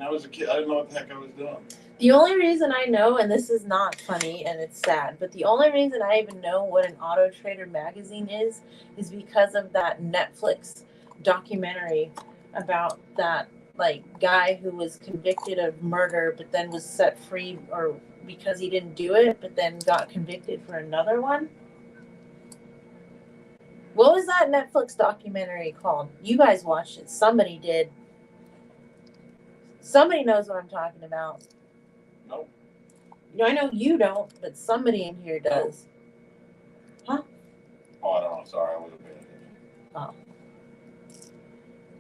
was a kid. I didn't know what the heck I was doing.
The only reason I know, and this is not funny and it's sad, but the only reason I even know what an Auto Trader magazine is because of that Netflix documentary about that like guy who was convicted of murder but then was set free or because he didn't do it but then got convicted for another one. What was that Netflix documentary called? You guys watched it. Somebody did. Somebody knows what I'm talking about.
Nope.
I know you don't, but somebody in here does. Huh?
Oh, I don't know. Sorry, I wasn't paying attention.
Oh.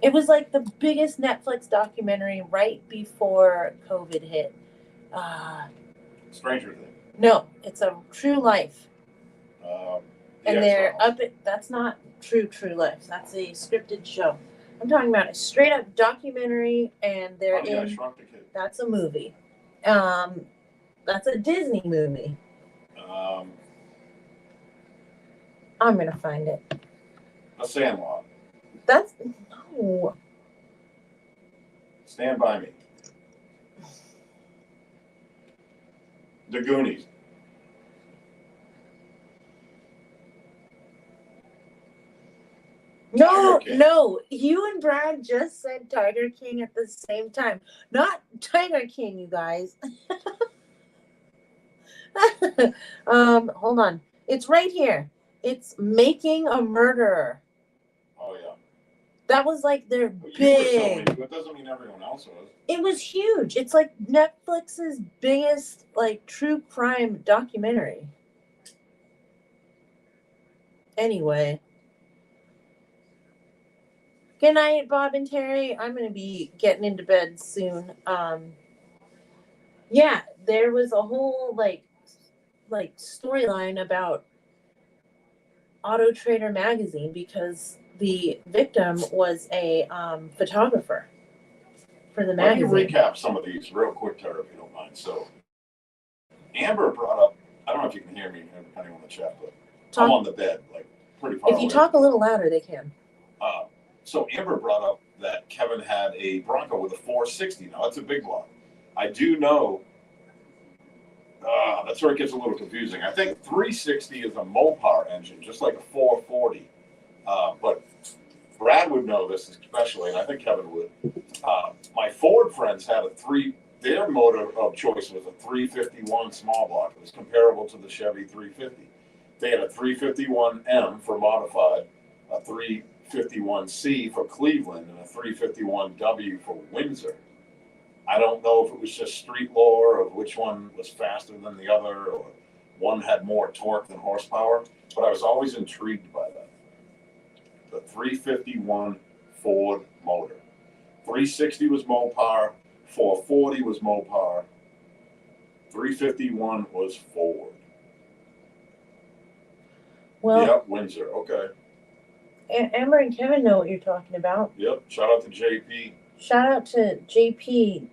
It was like the biggest Netflix documentary right before COVID hit.
Stranger Things.
No, it's a true life. And they're
X-Files.
that's not true life. That's a scripted show. I'm talking about a straight up documentary and they're
Honey, I
in
Shrunk the Kid.
that's a movie. That's a Disney movie. I'm gonna find it.
The Sandlot.
That's no.
Stand By Me. The Goonies.
No, no. You and Brad just said Tiger King at the same time. Not Tiger King, you guys. Hold on. It's right here. It's Making a Murderer.
Oh yeah.
That was like their
Well,
big.
But it doesn't mean everyone else was.
It was huge. It's like Netflix's biggest like true crime documentary. Anyway. Good night, Bob and Terry. I'm gonna be getting into bed soon. Yeah, there was a whole like storyline about Auto Trader magazine because the victim was a photographer for the magazine.
Let me recap some of these real quick, Tara, if you don't mind. So, Amber brought up, I don't know if you can hear me, depending on the chat, but I'm on the bed, like pretty far away.
If you talk a little louder, they can.
So Amber brought up that Kevin had a Bronco with a 460. Now, that's a big block. I do know that's where it gets a little confusing. I think 360 is a Mopar engine, just like a 440. But Brad would know this especially, and I think Kevin would. My Ford friends had their motor of choice was a 351 small block. It was comparable to the Chevy 350. They had a 351M for modified, a 351C for Cleveland, and a 351W for Windsor. I don't know if it was just street lore of which one was faster than the other or one had more torque than horsepower, but I was always intrigued by that. The 351 Ford motor. 360 was Mopar, 440 was Mopar, 351 was Ford.
Well,
yep, Windsor, okay.
Amber and Kevin know what you're talking about.
Yep, shout out to JP.
Shout out to JP,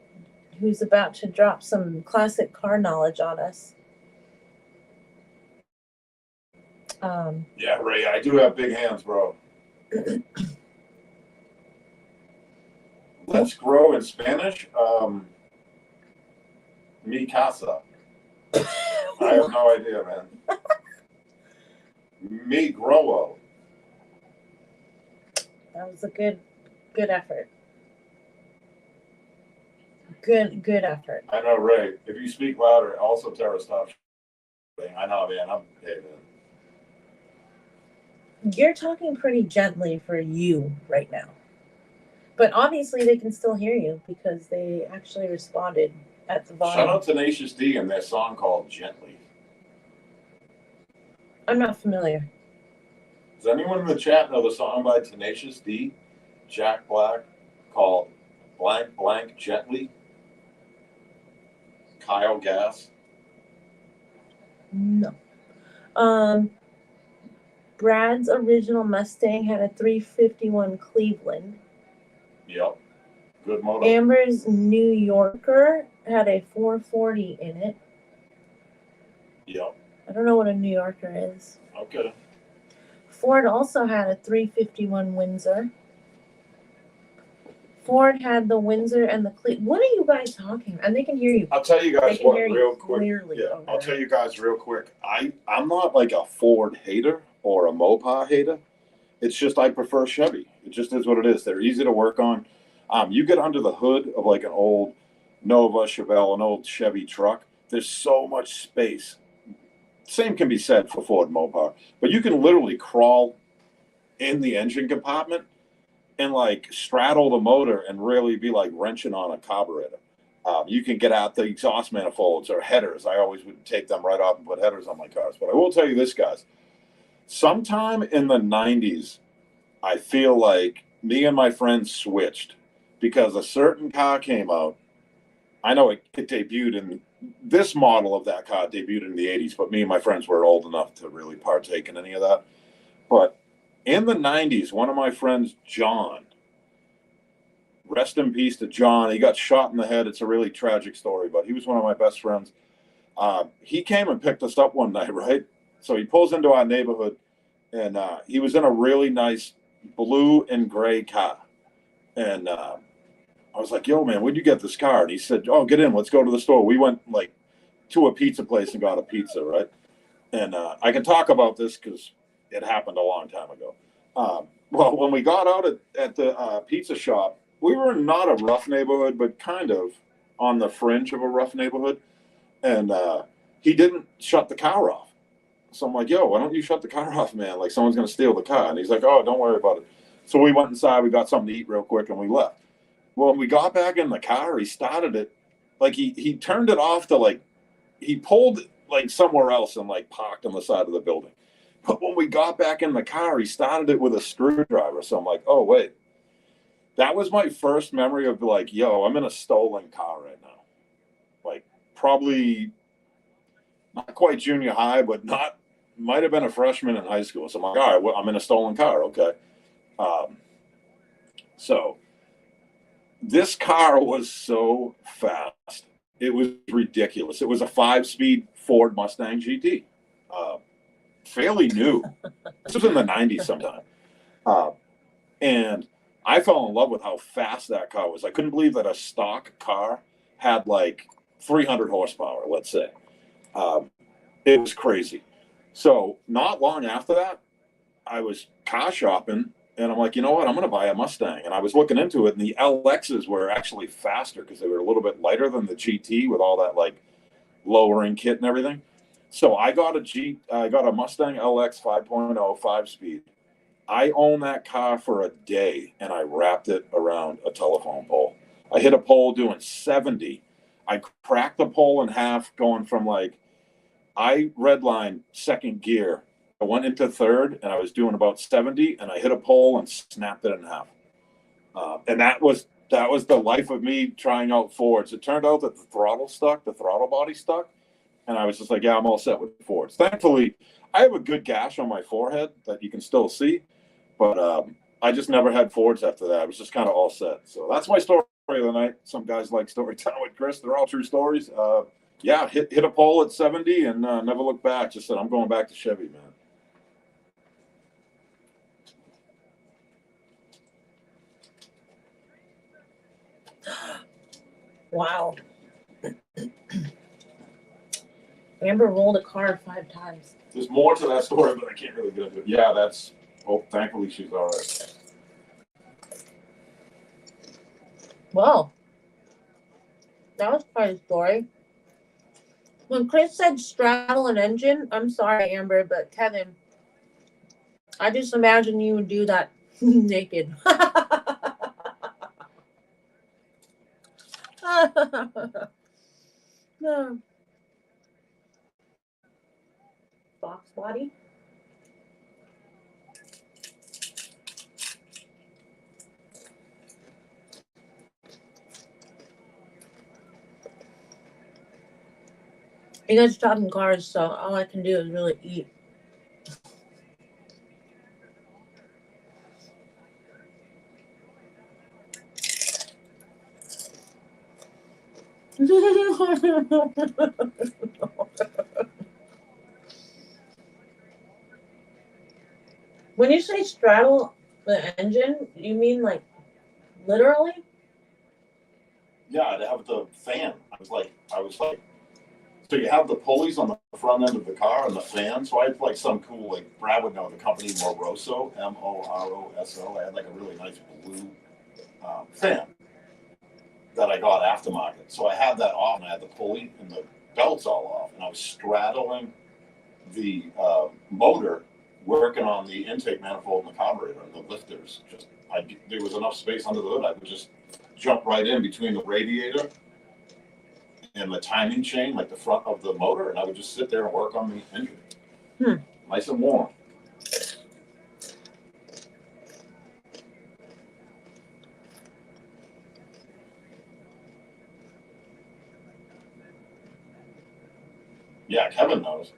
who's about to drop some classic car knowledge on us.
Yeah, Ray, I do have big hands, bro. Let's grow in Spanish. Mi casa. I have no idea, man. Mi growo.
That was a good effort. Good effort.
I know, Ray. If you speak louder, also Tara, stop. I know, man. Hey, man.
You're talking pretty gently for you right now. But obviously they can still hear you because they actually responded at the volume.
Shout out to Tenacious D and their song called Gently.
I'm not familiar.
Does anyone in the chat know the song by Tenacious D, Jack Black, called Blank Blank Gently? Kyle Gass?
No. Brad's original Mustang had a 351 Cleveland.
Yep. Good motor.
Amber's New Yorker had a 440 in it.
Yep.
I don't know what a New Yorker is.
Okay.
Ford also had a 351 Windsor. Ford had the Windsor and the What are you guys talking? And they can hear you.
I'll tell you guys what real quick.
Clearly.
Yeah, I'll tell you guys real quick. I'm not like a Ford hater or a Mopar hater. It's just I prefer Chevy. It just is what it is. They're easy to work on. You get under the hood of like an old Nova, Chevelle, an old Chevy truck. There's so much space. Same can be said for Ford Mopar, but you can literally crawl in the engine compartment and like straddle the motor and really be like wrenching on a carburetor. You can get out the exhaust manifolds or headers. I always would take them right off and put headers on my cars. But I will tell you this, guys. Sometime in the 90s, I feel like me and my friends switched because a certain car came out. I know it debuted in this model of that car debuted in the 80s, but me and my friends were old enough to really partake in any of that. But in the 90s, one of my friends, John, rest in peace to John, he got shot in the head. It's a really tragic story, but he was one of my best friends. He came and picked us up one night, right? So he pulls into our neighborhood, and he was in a really nice blue and gray car. And I was like, yo, man, where'd you get this car? And he said, oh, get in. Let's go to the store. We went like to a pizza place and got a pizza, right? And I can talk about this because it happened a long time ago. Well, when we got out at the pizza shop, we were in not a rough neighborhood, but kind of on the fringe of a rough neighborhood. And he didn't shut the car off. So I'm like, yo, why don't you shut the car off, man? Like someone's going to steal the car. And he's like, oh, don't worry about it. So we went inside, we got something to eat real quick, and we left. Well, when we got back in the car, he started it. Like he turned it off to like, he pulled like somewhere else and like parked on the side of the building. But when we got back in the car, he started it with a screwdriver. So I'm like, oh, wait. That was my first memory of like, yo, I'm in a stolen car right now. Like probably not quite junior high, but might have been a freshman in high school. So I'm like, all right, well, I'm in a stolen car. Okay. So this car was so fast. It was ridiculous. It was a 5-speed Ford Mustang GT. Fairly new. This was in the 90s sometime. And I fell in love with how fast that car was. I couldn't believe that a stock car had like 300 horsepower, let's say. It was crazy. So not long after that, I was car shopping and I'm like, you know what? I'm going to buy a Mustang. And I was looking into it and the LXs were actually faster because they were a little bit lighter than the GT with all that like lowering kit and everything. So I got a Mustang LX 5.0 5-speed. I owned that car for a day and I wrapped it around a telephone pole. I hit a pole doing 70. I cracked the pole in half going from like, I redlined second gear. I went into third and I was doing about 70 and I hit a pole and snapped it in half. And that was the life of me trying out Fords. It turned out that the throttle body stuck. And I was just like, yeah, I'm all set with Fords. Thankfully, I have a good gash on my forehead that you can still see. But I just never had Fords after that. I was just kind of all set. So that's my story of the night. Some guys like storytelling with Chris. They're all true stories. Yeah, hit a pole at 70 and never looked back. Just said, I'm going back to Chevy, man.
Wow. Amber rolled a car 5 times.
There's more to that story, but I can't really get into it. Yeah, thankfully she's all right.
Well, that was quite a story. When Chris said straddle an engine, I'm sorry, Amber, but Kevin, I just imagine you would do that naked. No. Fox body. You guys are talking cars, so all I can do is really eat. When you say straddle the engine, you mean like literally?
Yeah, I'd have the fan. I was like, so you have the pulleys on the front end of the car and the fan. So I had like some cool, like Brad would know the company Moroso, Moroso. I had like a really nice blue fan that I got aftermarket. So I had that off and I had the pulley and the belts all off. And I was straddling the motor, working on the intake manifold and the carburetor and the lifters. There was enough space under the hood. I would just jump right in between the radiator and the timing chain, like the front of the motor, and I would just sit there and work on the engine. Nice and warm. Yeah, Kevin knows.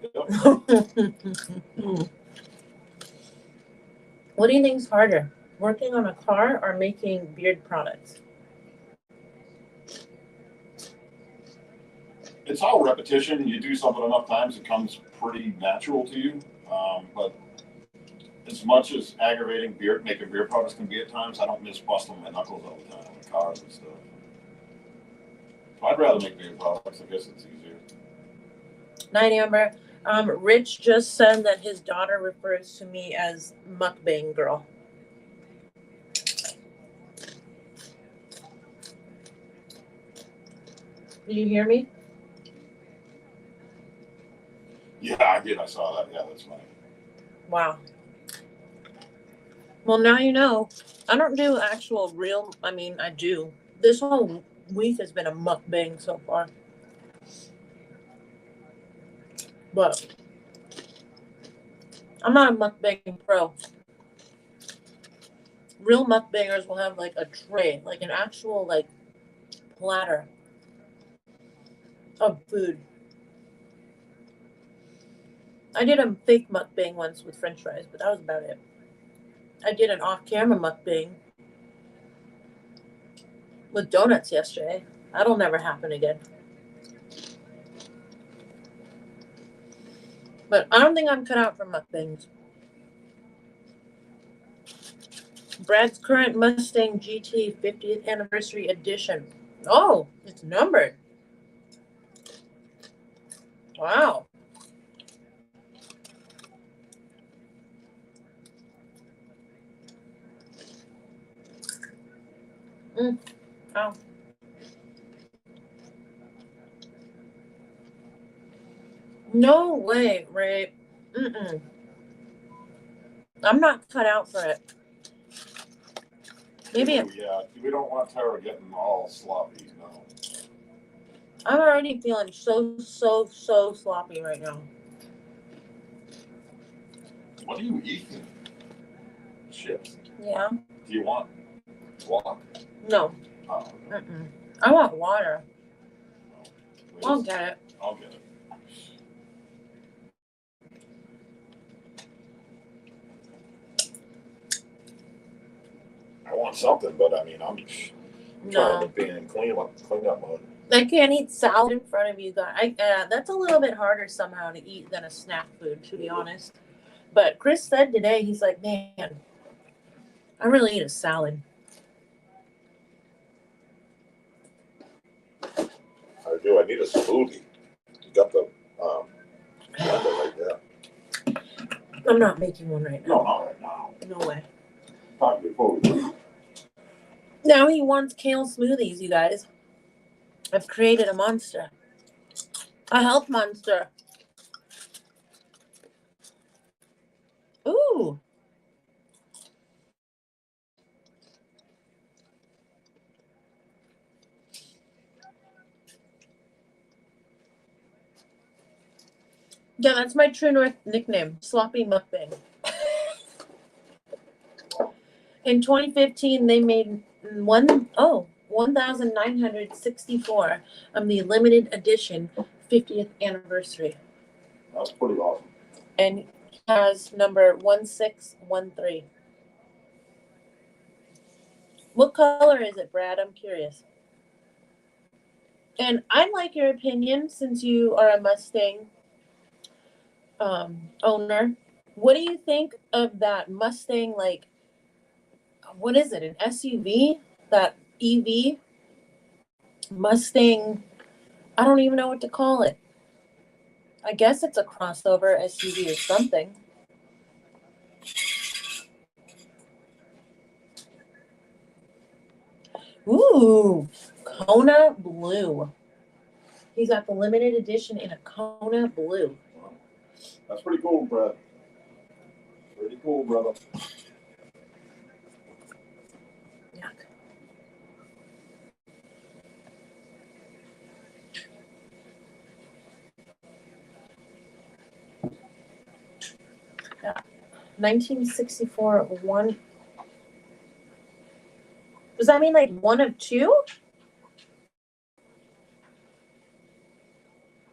What do you think is harder, working on a car or making beard products?
It's all repetition. You do something enough times, it comes pretty natural to you. But as much as aggravating making beer products can be at times, I don't miss busting my knuckles all the time with cars and stuff. So I'd rather make beer products. I guess it's easier.
Night, Amber. Rich just said that his daughter refers to me as mukbang girl. Did you hear me?
Yeah, I did. I saw that. Yeah, that's funny.
Wow. Well, now you know. I don't do actual real. I mean, I do. This whole week has been a mukbang so far. But I'm not a mukbang pro. Real mukbangers will have like a tray, like an actual like platter of food. I did a fake mukbang once with French fries, but that was about it. I did an off-camera mukbang with donuts yesterday. That'll never happen again. But I don't think I'm cut out for mukbangs. Brad's current Mustang GT 50th anniversary edition. Oh, it's numbered. Wow. Oh. No way, Ray. I'm not cut out for it. Maybe.
Yeah, we don't want Tara getting all sloppy. No.
I'm already feeling so sloppy right now.
What are you eating? Chips.
Yeah.
Do you want guac?
No.
Oh.
I want water.
Oh,
I'll get it.
I'll get it. I want something, but I mean, I'm trying to be in clean up mode.
I can't eat salad in front of you guys. That's a little bit harder somehow to eat than a snack food, to be honest. But Chris said today, he's like, man, I really eat a salad.
I do. I need a smoothie. You got the blender right there.
I'm not making one right now.
No, not right now.
No way.
Not before we do.
Now he wants kale smoothies, you guys. I've created a monster. A health monster. Ooh. Yeah, that's my True North nickname, Sloppy Mukbang. In 2015, they made 1,964 of the limited edition 50th anniversary.
That's pretty awesome.
And has number 1613. What color is it, Brad? I'm curious. And I'd like your opinion since you are a Mustang owner. What do you think of that Mustang, like, what is it, an SUV? That EV? Mustang. I don't even know what to call it. I guess it's a crossover SUV or something. Ooh, Kona Blue. He's got the limited edition in a Kona Blue.
Wow. That's pretty cool, Brad. Pretty cool, brother.
Yuck. Yeah. 1964, one. Does that mean like one of two?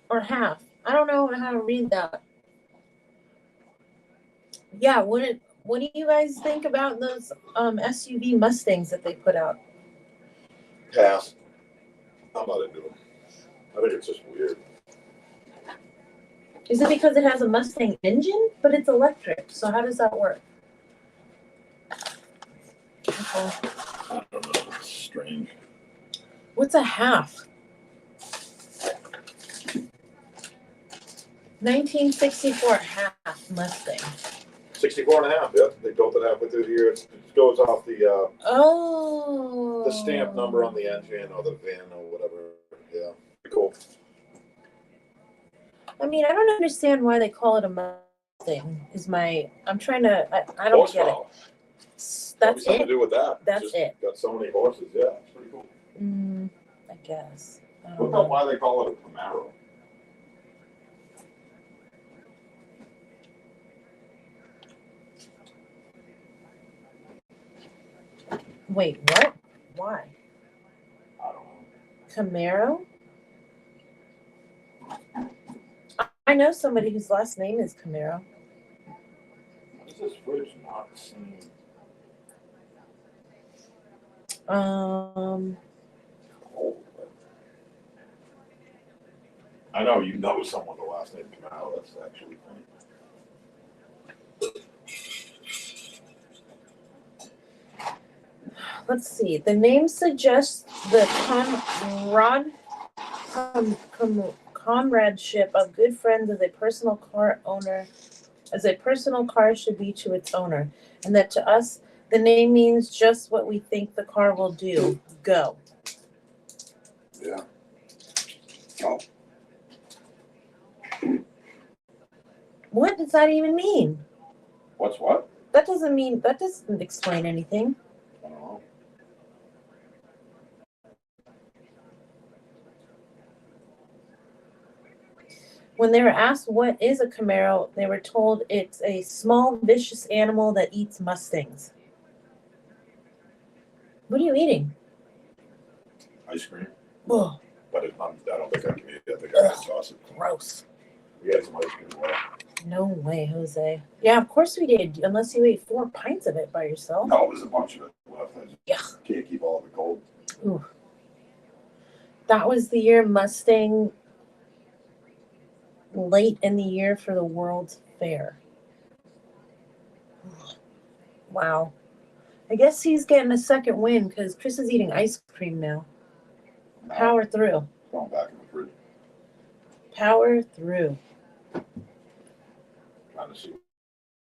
Or half? I don't know how to read that. Yeah, what do you guys think about those SUV Mustangs that they put out?
Pass. I'm not into them. I think it's just weird.
Is it because it has a Mustang engine? But it's electric, so how does that work? Okay.
I don't know. It's strange.
What's a half? 1964 half Mustang.
64 and a half, yep. They built it halfway through the year. It goes off the stamp number on the engine or the VIN or whatever. Yeah, pretty cool.
I mean, I don't understand why they call it a Mustang. I'm trying to, I don't get it. That's
something to
it.
do with that.
That's
just
it.
Got so many horses. Yeah, it's pretty cool.
I guess. I don't
Look
know.
up why they call it a Camaro.
Wait, what? Why?
I don't know.
Camaro? I know somebody whose last name is Camaro.
What is this fridge not seeing?
Um,
Oh, I know you know someone with the last name Camaro. That's actually funny.
let's see. The name suggests the comradeship of good friends as a personal car should be to its owner, and that to us the name means just what we think the car will do. Go.
Yeah. Oh.
What does that even mean?
What's what?
That doesn't explain anything.
I don't know.
When they were asked what is a Camaro, they were told it's a small, vicious animal that eats Mustangs. What are you eating?
Ice cream.
Ugh,
But I don't think I can eat it. I think I can toss it.
gross.
We had some ice cream. Well,
No way, Jose. Yeah, of course we did, unless you ate 4 pints of it by yourself.
no, there's a bunch of it left. I just
Yuck.
can't keep all of it cold.
Ooh. That was the year Mustang late in the year for the World's Fair. Wow. I guess he's getting a second win because Chris is eating ice cream now.
No,
Power through.
going back in the fridge.
Power through.
Trying to see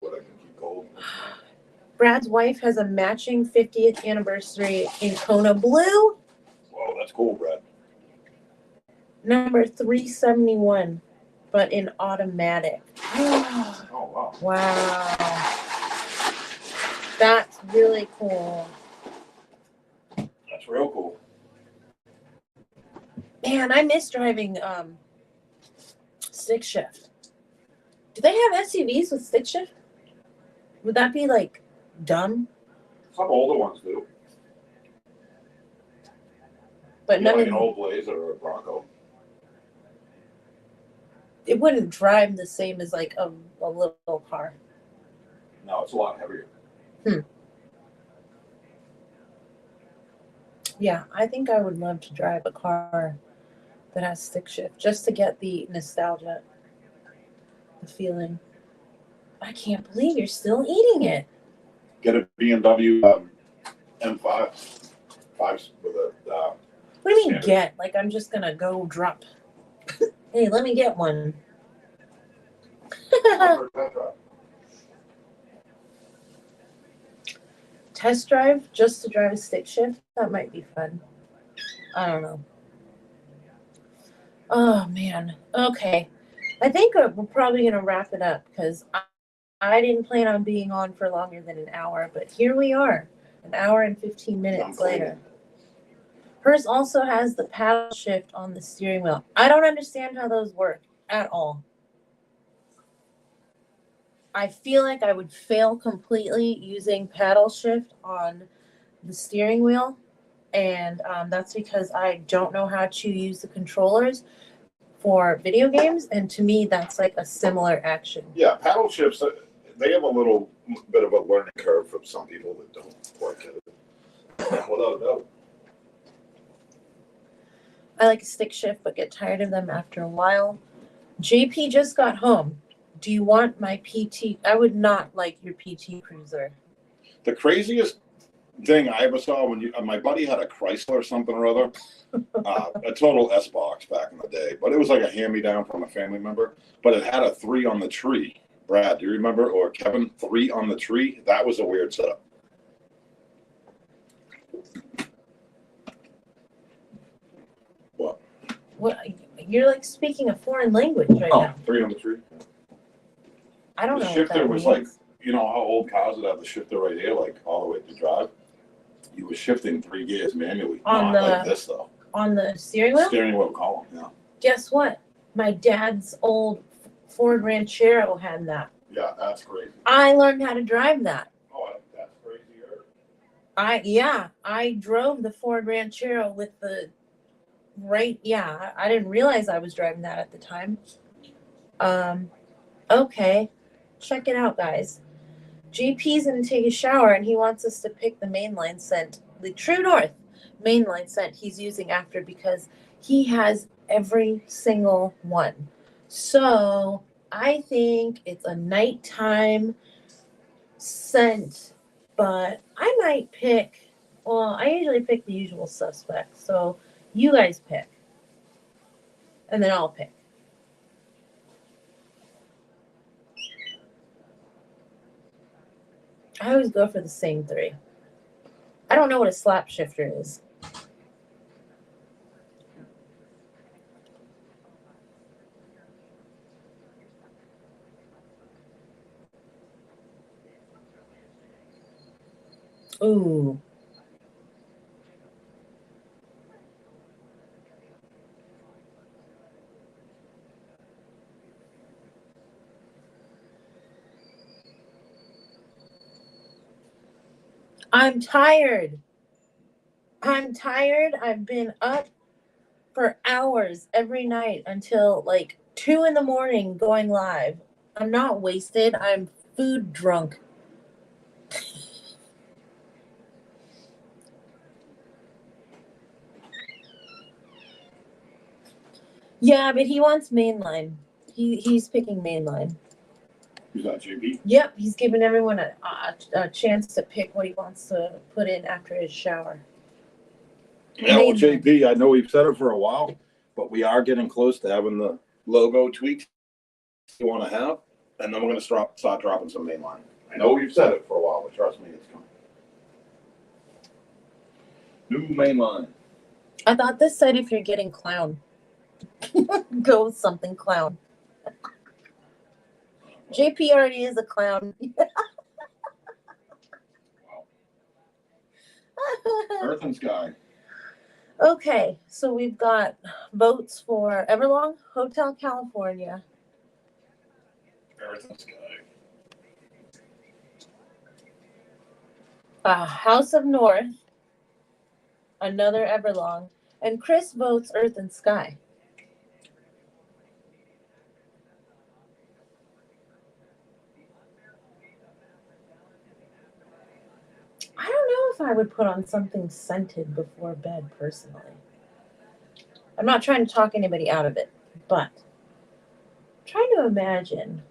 what I can keep cold.
Brad's wife has a matching 50th anniversary in Kona Blue.
Whoa, that's cool, Brad.
Number 371, but in automatic.
Oh, wow.
Wow. That's really cool.
That's real cool.
Man, I miss driving stick shift. Do they have SUVs with stick shift? Would that be like dumb?
Some older ones do.
But none
like
of
an old Blazer or a Bronco.
it wouldn't drive the same as like a little car.
No, it's a lot heavier.
Yeah, I think I would love to drive a car that has stick shift just to get the nostalgia, the feeling. I can't believe you're still eating it.
Get a BMW M5. 5s with a
What do you mean get? Like I'm just gonna go drop. Hey, let me get one. Test drive just to drive a stick shift? That might be fun. I don't know. Oh man. Okay. I think we're probably gonna wrap it up because I didn't plan on being on for longer than an hour, but here we are, an hour and 15 minutes later. Hers also has the paddle shift on the steering wheel. I don't understand how those work at all. I feel like I would fail completely using paddle shift on the steering wheel, and that's because I don't know how to use the controllers for video games, and to me, that's like a similar action.
Yeah, paddle shifts, they have a little bit of a learning curve for some people that don't quite get it. Without a doubt.
I like a stick shift, but get tired of them after a while. JP just got home. Do you want my PT? I would not like your PT Cruiser.
The craziest thing I ever saw when my buddy had a Chrysler or something or other, a total S box back in the day, but it was like a hand me down from a family member. But it had a 3 on the tree. Brad, do you remember? Or Kevin, 3 on the tree. That was a weird setup.
What? You're like speaking a foreign language right now.
3 on the tree.
I don't know.
The shifter was like, you know how old cars would have the shifter right here, like all the way to drive. You were shifting 3 gears manually.
On
Not like this though.
On the steering wheel?
Steering wheel column, yeah.
Guess what? My dad's old Ford Ranchero had that.
Yeah, that's crazy.
I learned how to drive that.
Oh, that's crazier.
I drove the Ford Ranchero with the I didn't realize I was driving that at the time. Okay. Check it out, guys. JP's gonna take a shower and he wants us to pick the mainline scent, the True North mainline scent he's using after because he has every single one. So I think it's a nighttime scent, but I might pick, well, I usually pick the usual suspects. So you guys pick. And then I'll pick. I always go for the same 3. I don't know what a slap shifter is. Ooh. I'm tired. I've been up for hours every night until like 2 in the morning going live. I'm not wasted. I'm food drunk. Yeah, but he wants mainline. He's picking mainline.
Who's that, JP?
Yep, he's giving everyone a chance to pick what he wants to put in after his shower.
Yeah, well, JP, I know we've said it for a while, but we are getting close to having the logo tweaks you want to have, and then we're going to start dropping some mainline. I know we've said it for a while, but trust me, it's coming. New mainline.
I thought this said if you're getting clown. Go with something clown. JP already is a clown.
Wow. Earth and Sky.
Okay, so we've got votes for Everlong, Hotel California,
Earth and Sky.
House of North, another Everlong, and Chris votes Earth and Sky. I don't know if I would put on something scented before bed personally. I'm not trying to talk anybody out of it, but I'm trying to imagine.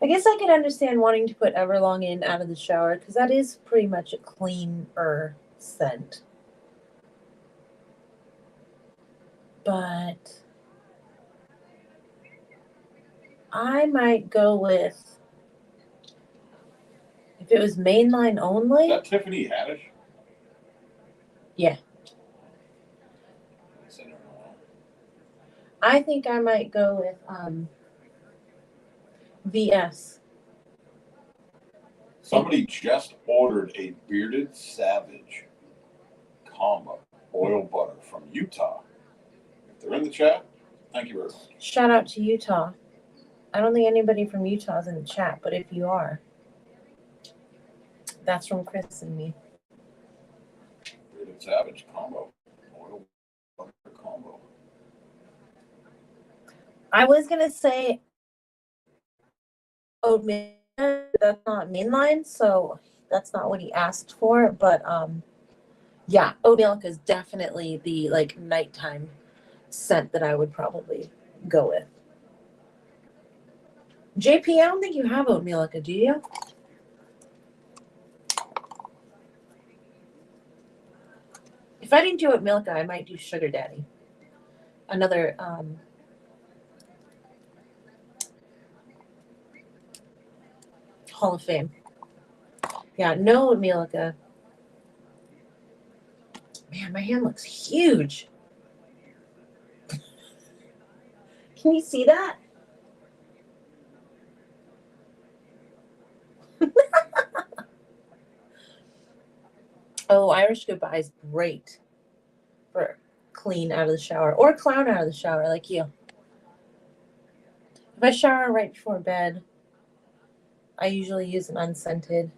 I guess I could understand wanting to put Everlong in out of the shower because that is pretty much a cleaner scent. but I might go with, if it was mainline
Is
only.
that Tiffany Haddish?
Yeah.
I don't know.
I think I might go with VS.
Somebody just ordered a bearded savage combo oil butter from Utah. If they're in the chat, thank you very much.
Shout out to Utah. I don't think anybody from Utah is in the chat, but if you are, that's from Chris and me.
Bearded savage combo oil butter combo.
I was gonna say oatmeal. That's not mainline, so that's not what he asked for. But yeah, oat milk is definitely the like nighttime scent that I would probably go with. JP, I don't think you have oat milk, do you? If I didn't do oat milk, I might do sugar daddy. Another Hall of Fame. Yeah, no oat milk. Man, my hand looks huge. Can you see that? Oh, Irish Goodbye is great for clean out of the shower or clown out of the shower like you. If I shower right before bed, I usually use an unscented.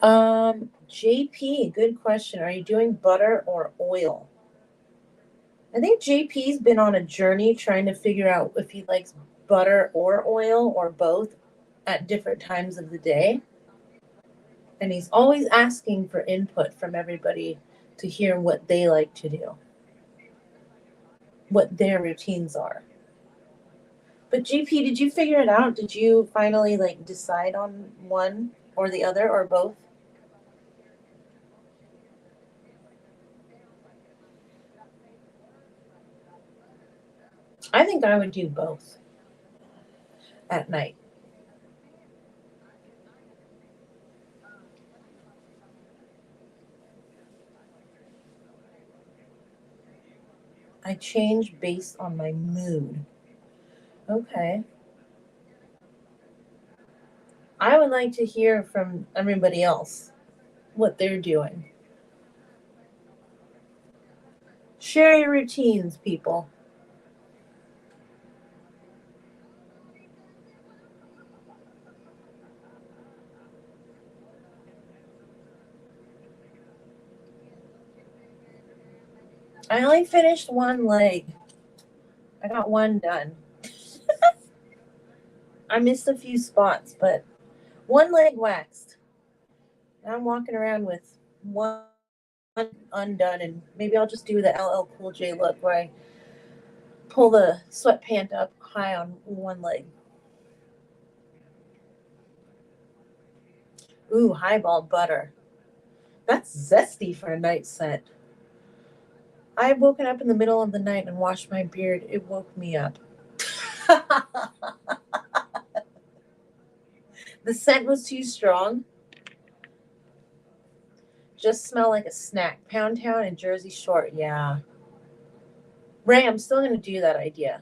JP, good question. Are you doing butter or oil? I think JP's been on a journey trying to figure out if he likes butter or oil or both at different times of the day. And he's always asking for input from everybody to hear what they like to do, what their routines are. But GP, did you figure it out? Did you finally like decide on one or the other or both? I think I would do both at night. I change based on my mood. Okay. I would like to hear from everybody else what they're doing. Share your routines, people. I only finished one leg. I got one done. I missed a few spots, but one leg waxed. And I'm walking around with one undone, and maybe I'll just do the LL Cool J look where I pull the sweatpant up high on one leg. Ooh, highball butter. That's zesty for a night scent. I've woken up in the middle of the night and washed my beard. It woke me up. The scent was too strong. Just smell like a snack. Pound Town and Jersey Shore. Yeah. Ray, I'm still going to do that idea.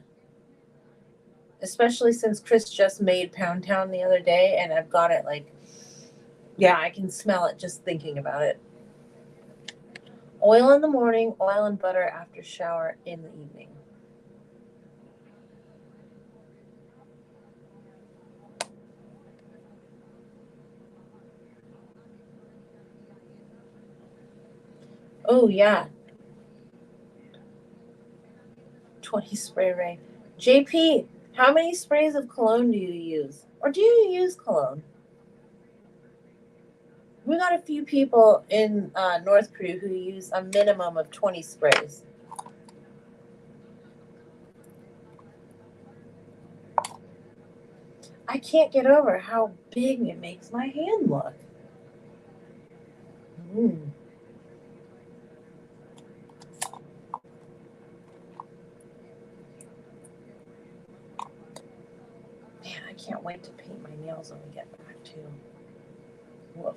Especially since Chris just made Pound Town the other day and I've got it like, yeah, I can smell it just thinking about it. Oil in the morning, oil and butter after shower in the evening. Oh, yeah. 20 spray Ray. JP, how many sprays of cologne do you use? Or do you use cologne? We got a few people in North Crew who use a minimum of 20 sprays. I can't get over how big it makes my hand look. can't wait to paint my nails when we get back too. Woof.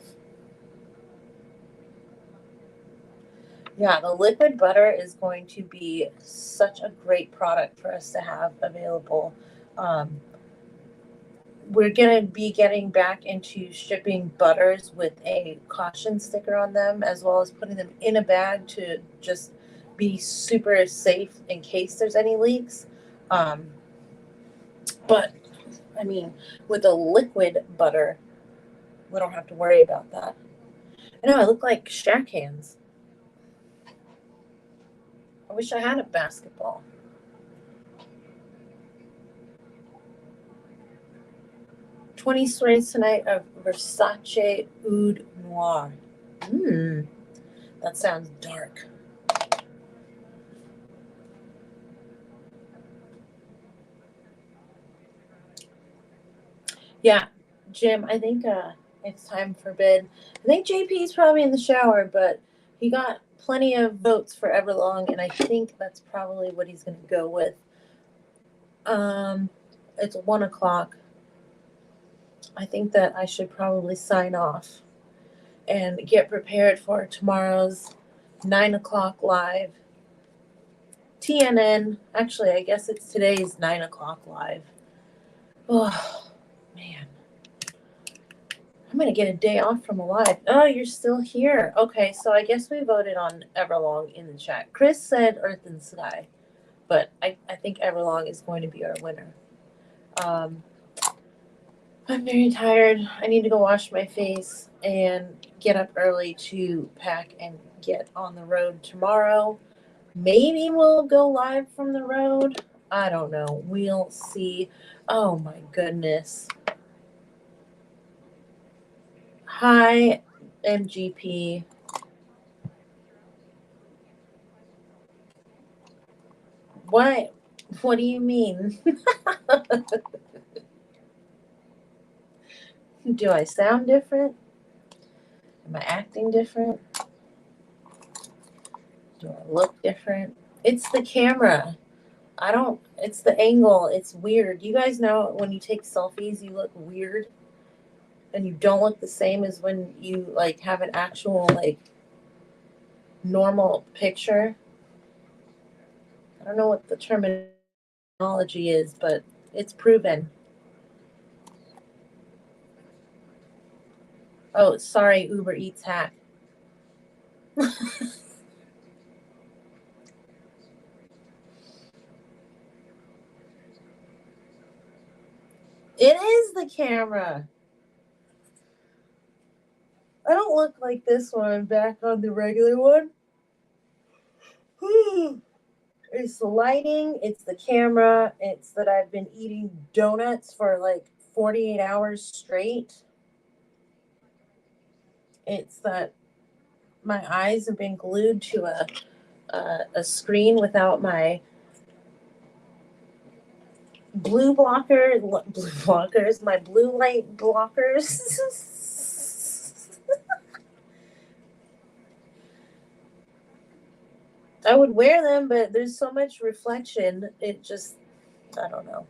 Yeah, the liquid butter is going to be such a great product for us to have available. Um, we're going to be getting back into shipping butters with a caution sticker on them, as well as putting them in a bag to just be super safe in case there's any leaks. But I mean, with a liquid butter, we don't have to worry about that. I know I look like Shaq hands. I wish I had a basketball. 20 strains tonight of Versace Oud Noir. That sounds dark. Yeah, Jim, I think it's time for bed. I think JP's probably in the shower, but he got plenty of votes for Everlong, and I think that's probably what he's going to go with. It's 1 o'clock. I think that I should probably sign off and get prepared for tomorrow's 9 o'clock live. TNN. Actually, I guess it's today's 9 o'clock live. Oh, man. I'm going to get a day off from a live. Oh, you're still here. Okay, so I guess we voted on Everlong in the chat. Chris said Earth and Sky, but I think Everlong is going to be our winner. I'm very tired. I need to go wash my face and get up early to pack and get on the road tomorrow. Maybe we'll go live from the road. I don't know. We'll see. Oh my goodness. Hi, MGP. What? What do you mean? Do I sound different? Am I acting different? Do I look different? It's the camera. It's the angle. It's weird. You guys know when you take selfies, you look weird and you don't look the same as when you like have an actual like normal picture. I don't know what the terminology is, but it's proven. Oh, sorry, Uber Eats hack. It is the camera. I don't look like this one back on the regular one. It's the lighting, it's the camera, it's that I've been eating donuts for like 48 hours straight. It's that my eyes have been glued to a screen without my blue blockers, my blue light blockers. I would wear them, but there's so much reflection. It just, I don't know.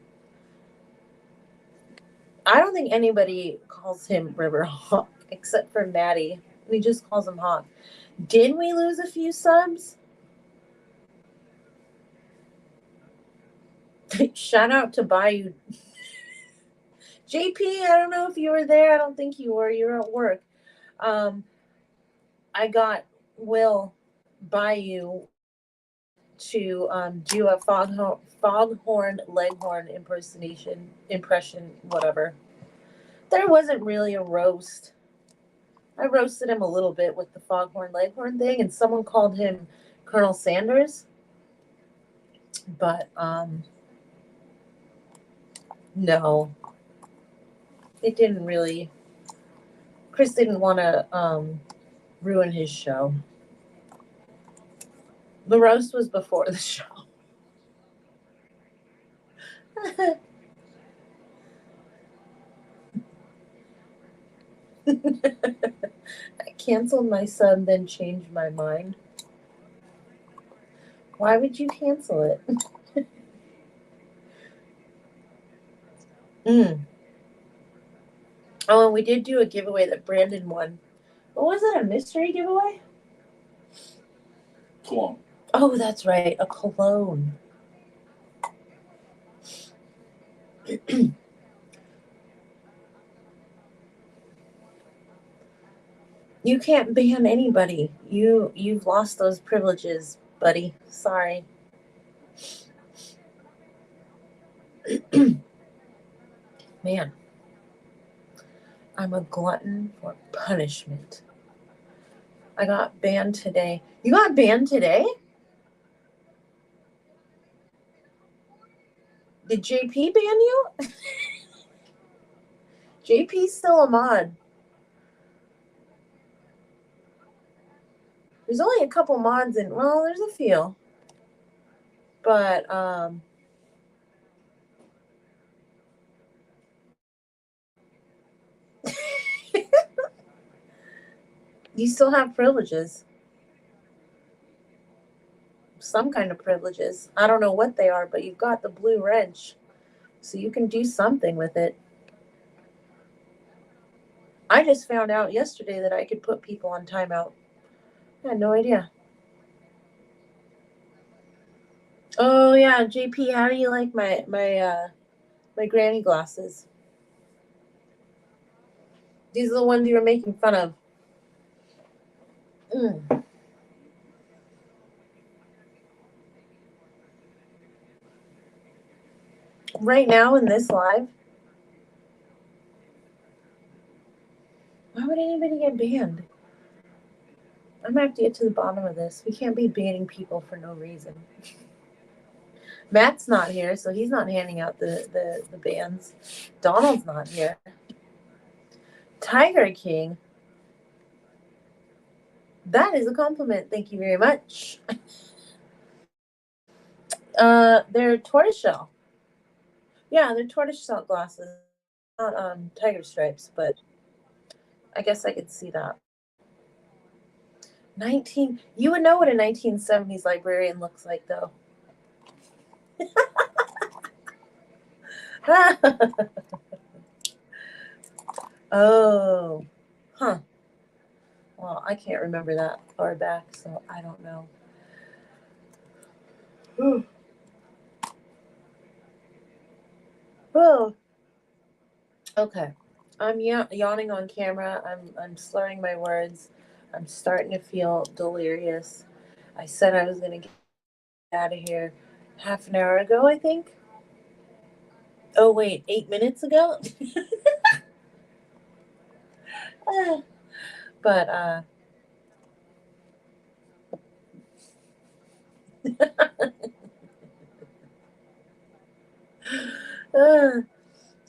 I don't think anybody calls him River Hawk except for Maddie. He just calls him Hawk. Did we lose a few subs? Shout out to Bayou. JP, I don't know if you were there. I don't think you were. You were at work. I got Will Bayou to do a foghorn leghorn impression, whatever. There wasn't really a roast. I roasted him a little bit with the foghorn leghorn thing, and someone called him Colonel Sanders. But no, it didn't really. Chris didn't want to ruin his show. The roast was before the show. I canceled my sub, then changed my mind. Why would you cancel it? Oh, and we did do a giveaway that Brandon won. What was it? A mystery giveaway?
Cologne.
Oh, that's right. A cologne. You can't ban anybody. You've lost those privileges, buddy. Sorry. Man, I'm a glutton for punishment. I got banned today. You got banned today? Did JP ban you? JP's still a mod. There's only a couple mods in. Well, there's a few. But you still have privileges. Some kind of privileges. I don't know what they are, but you've got the blue wrench. So you can do something with it. I just found out yesterday that I could put people on timeout. I had no idea. Oh yeah, JP, how do you like my granny glasses? These are the ones you were making fun of. Mm. Right now in this live, why would anybody get banned? I'm gonna have to get to the bottom of this. We can't be banning people for no reason. Matt's not here, so he's not handing out the bans. Donald's not here. Tiger King. That is a compliment. Thank you very much. They're tortoiseshell. Yeah, they're tortoiseshell glasses. Not tiger stripes, but I guess I could see that. 19. You would know what a 1970s librarian looks like, though. Oh, huh. Well, I can't remember that far back, so I don't know. Oh, okay. I'm yawning on camera. I'm slurring my words. I'm starting to feel delirious. I said I was gonna get out of here half an hour ago, I think. Oh wait, 8 minutes ago. But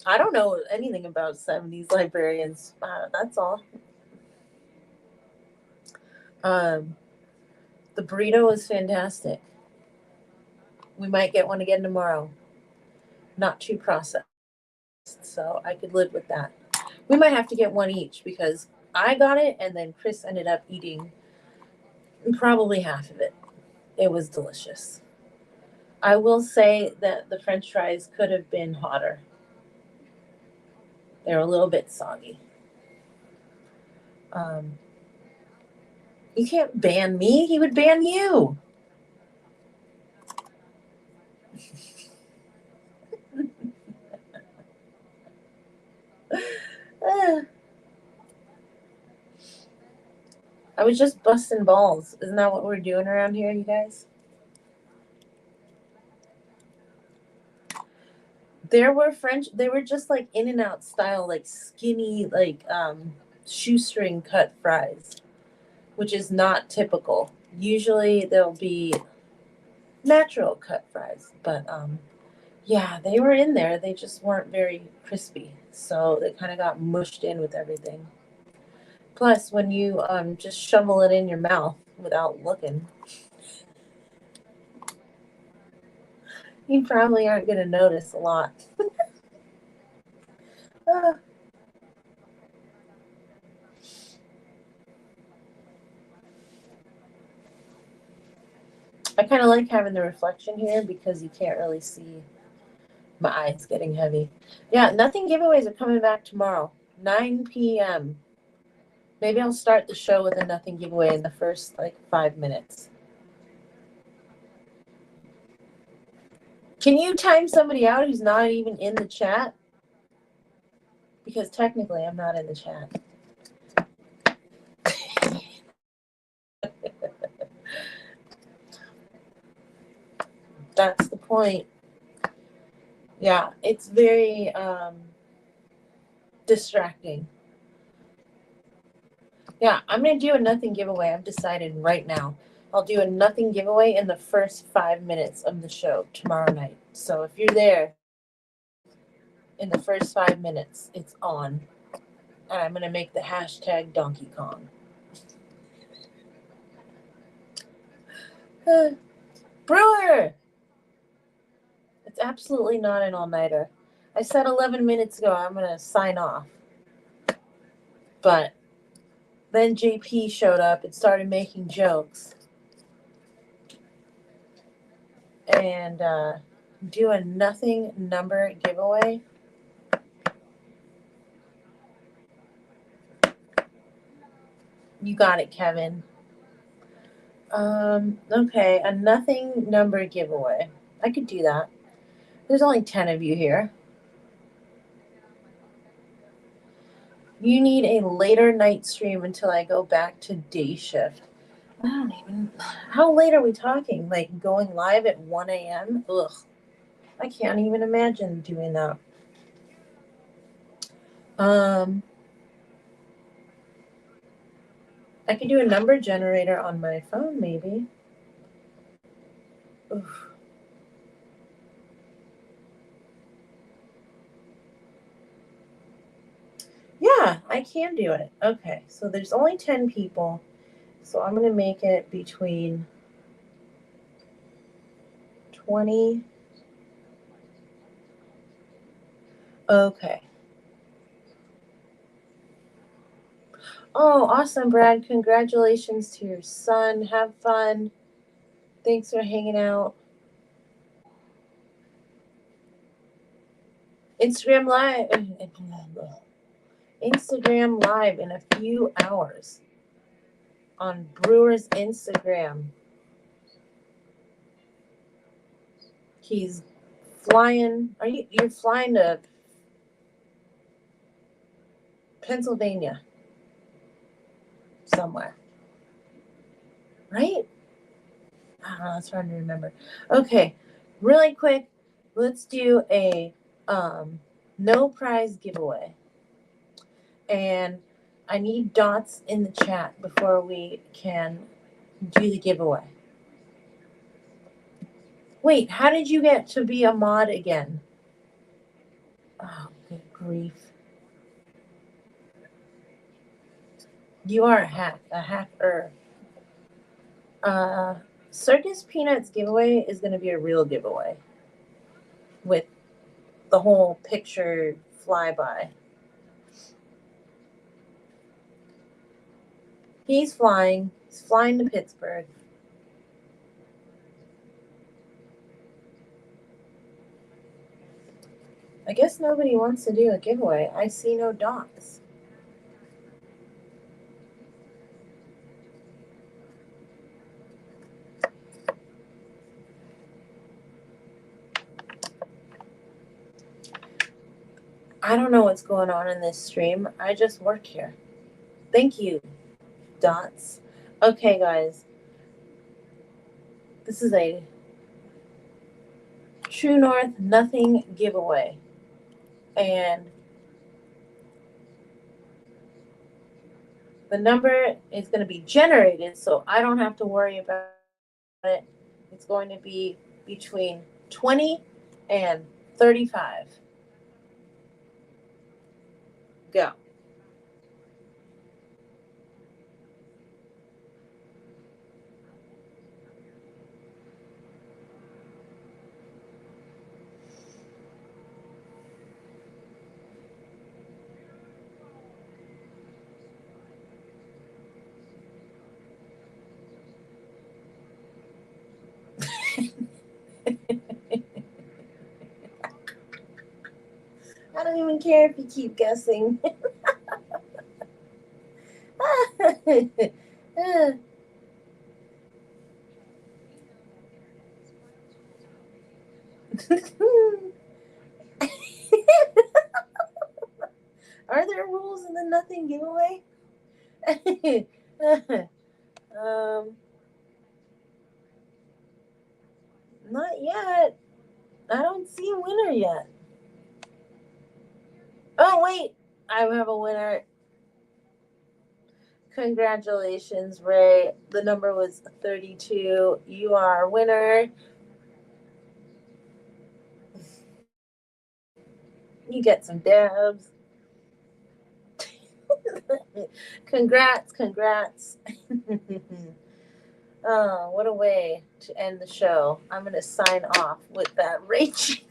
I don't know anything about 70s librarians. That's all. Um, the burrito was fantastic. We might get one again tomorrow. Not too processed, so I could live with that. We might have to get one each because I got it and then Chris ended up eating probably half of it. It was delicious. I will say that the french fries could have been hotter. They're a little bit soggy. Um, you can't ban me. He would ban you. I was just busting balls. Isn't that what we're doing around here, you guys? There were French. They were just like in and out style, like skinny, like shoestring cut fries, which is not typical. Usually there'll be natural cut fries, but yeah, they were in there. They just weren't very crispy, so they kind of got mushed in with everything. Plus, when you just shovel it in your mouth without looking, you probably aren't going to notice a lot. Ah, I kind of like having the reflection here because you can't really see my eyes getting heavy. Yeah, nothing giveaways are coming back tomorrow. 9 p.m. Maybe I'll start the show with a nothing giveaway in the first 5 minutes. Can you time somebody out who's not even in the chat? Because technically I'm not in the chat. That's the point. Yeah, it's very distracting. Yeah, I'm going to do a nothing giveaway. I've decided right now. I'll do a nothing giveaway in the first 5 minutes of the show tomorrow night. So if you're there in the first 5 minutes, it's on. And I'm going to make the hashtag Donkey Kong. Brewer! It's absolutely not an all-nighter. I said 11 minutes ago I'm going to sign off. But then JP showed up and started making jokes. And do a nothing number giveaway. You got it, Kevin. Okay, a nothing number giveaway. I could do that. There's only 10 of you here. You need a later night stream until I go back to day shift. I don't even. How late are we talking? Going live at 1 a.m.? Ugh. I can't even imagine doing that. I could do a number generator on my phone, maybe. Oof. Yeah, I can do it. Okay, so there's only 10 people. So I'm going to make it between 20. Okay. Oh, awesome, Brad. Congratulations to your son. Have fun. Thanks for hanging out. Instagram Live. Instagram Live in a few hours on Brewer's Instagram. He's flying. You're flying to Pennsylvania somewhere, right? I don't know. It's hard to remember. Okay, really quick. Let's do a no prize giveaway. And I need dots in the chat before we can do the giveaway. Wait, how did you get to be a mod again? Oh, good grief. You are a hacker. Circus Peanuts giveaway is going to be a real giveaway with the whole picture flyby. He's flying to Pittsburgh. I guess nobody wants to do a giveaway. I see no dots. I don't know what's going on in this stream. I just work here. Thank you, dots. Okay, guys. This is a True North nothing giveaway. And the number is going to be generated, so I don't have to worry about it. It's going to be between 20 and 35. Go. I don't even care if you keep guessing. Are there rules in the nothing giveaway? um, not yet. I don't see a winner yet. Oh wait, I have a winner. Congratulations, Ray. The number was 32. You are a winner. You get some dabs. Congrats, congrats. Oh, what a way to end the show. I'm going to sign off with that rage.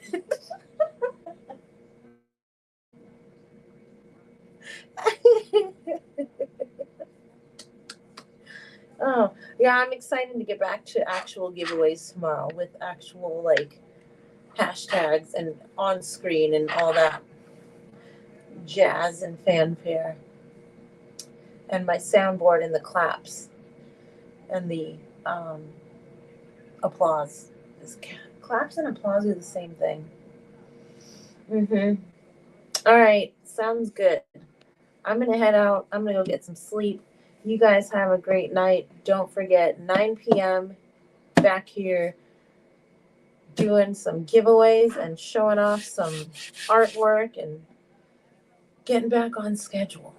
Oh, yeah, I'm excited to get back to actual giveaways tomorrow with actual like hashtags and on screen and all that jazz and fanfare. And my soundboard and the claps and the um, applause. Claps and applause are the same thing. Mm-hmm. All right, sounds good. I'm gonna head out. I'm gonna go get some sleep. You guys have a great night. Don't forget 9 p.m. back here doing some giveaways and showing off some artwork and getting back on schedule.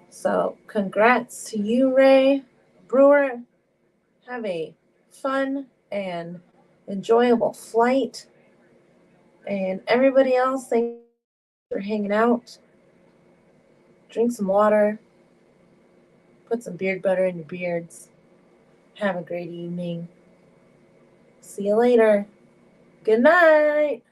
So, congrats to you, Ray Brewer. Have a fun and enjoyable flight. And everybody else, thanks for hanging out. Drink some water. Put some beard butter in your beards. Have a great evening. See you later. Good night.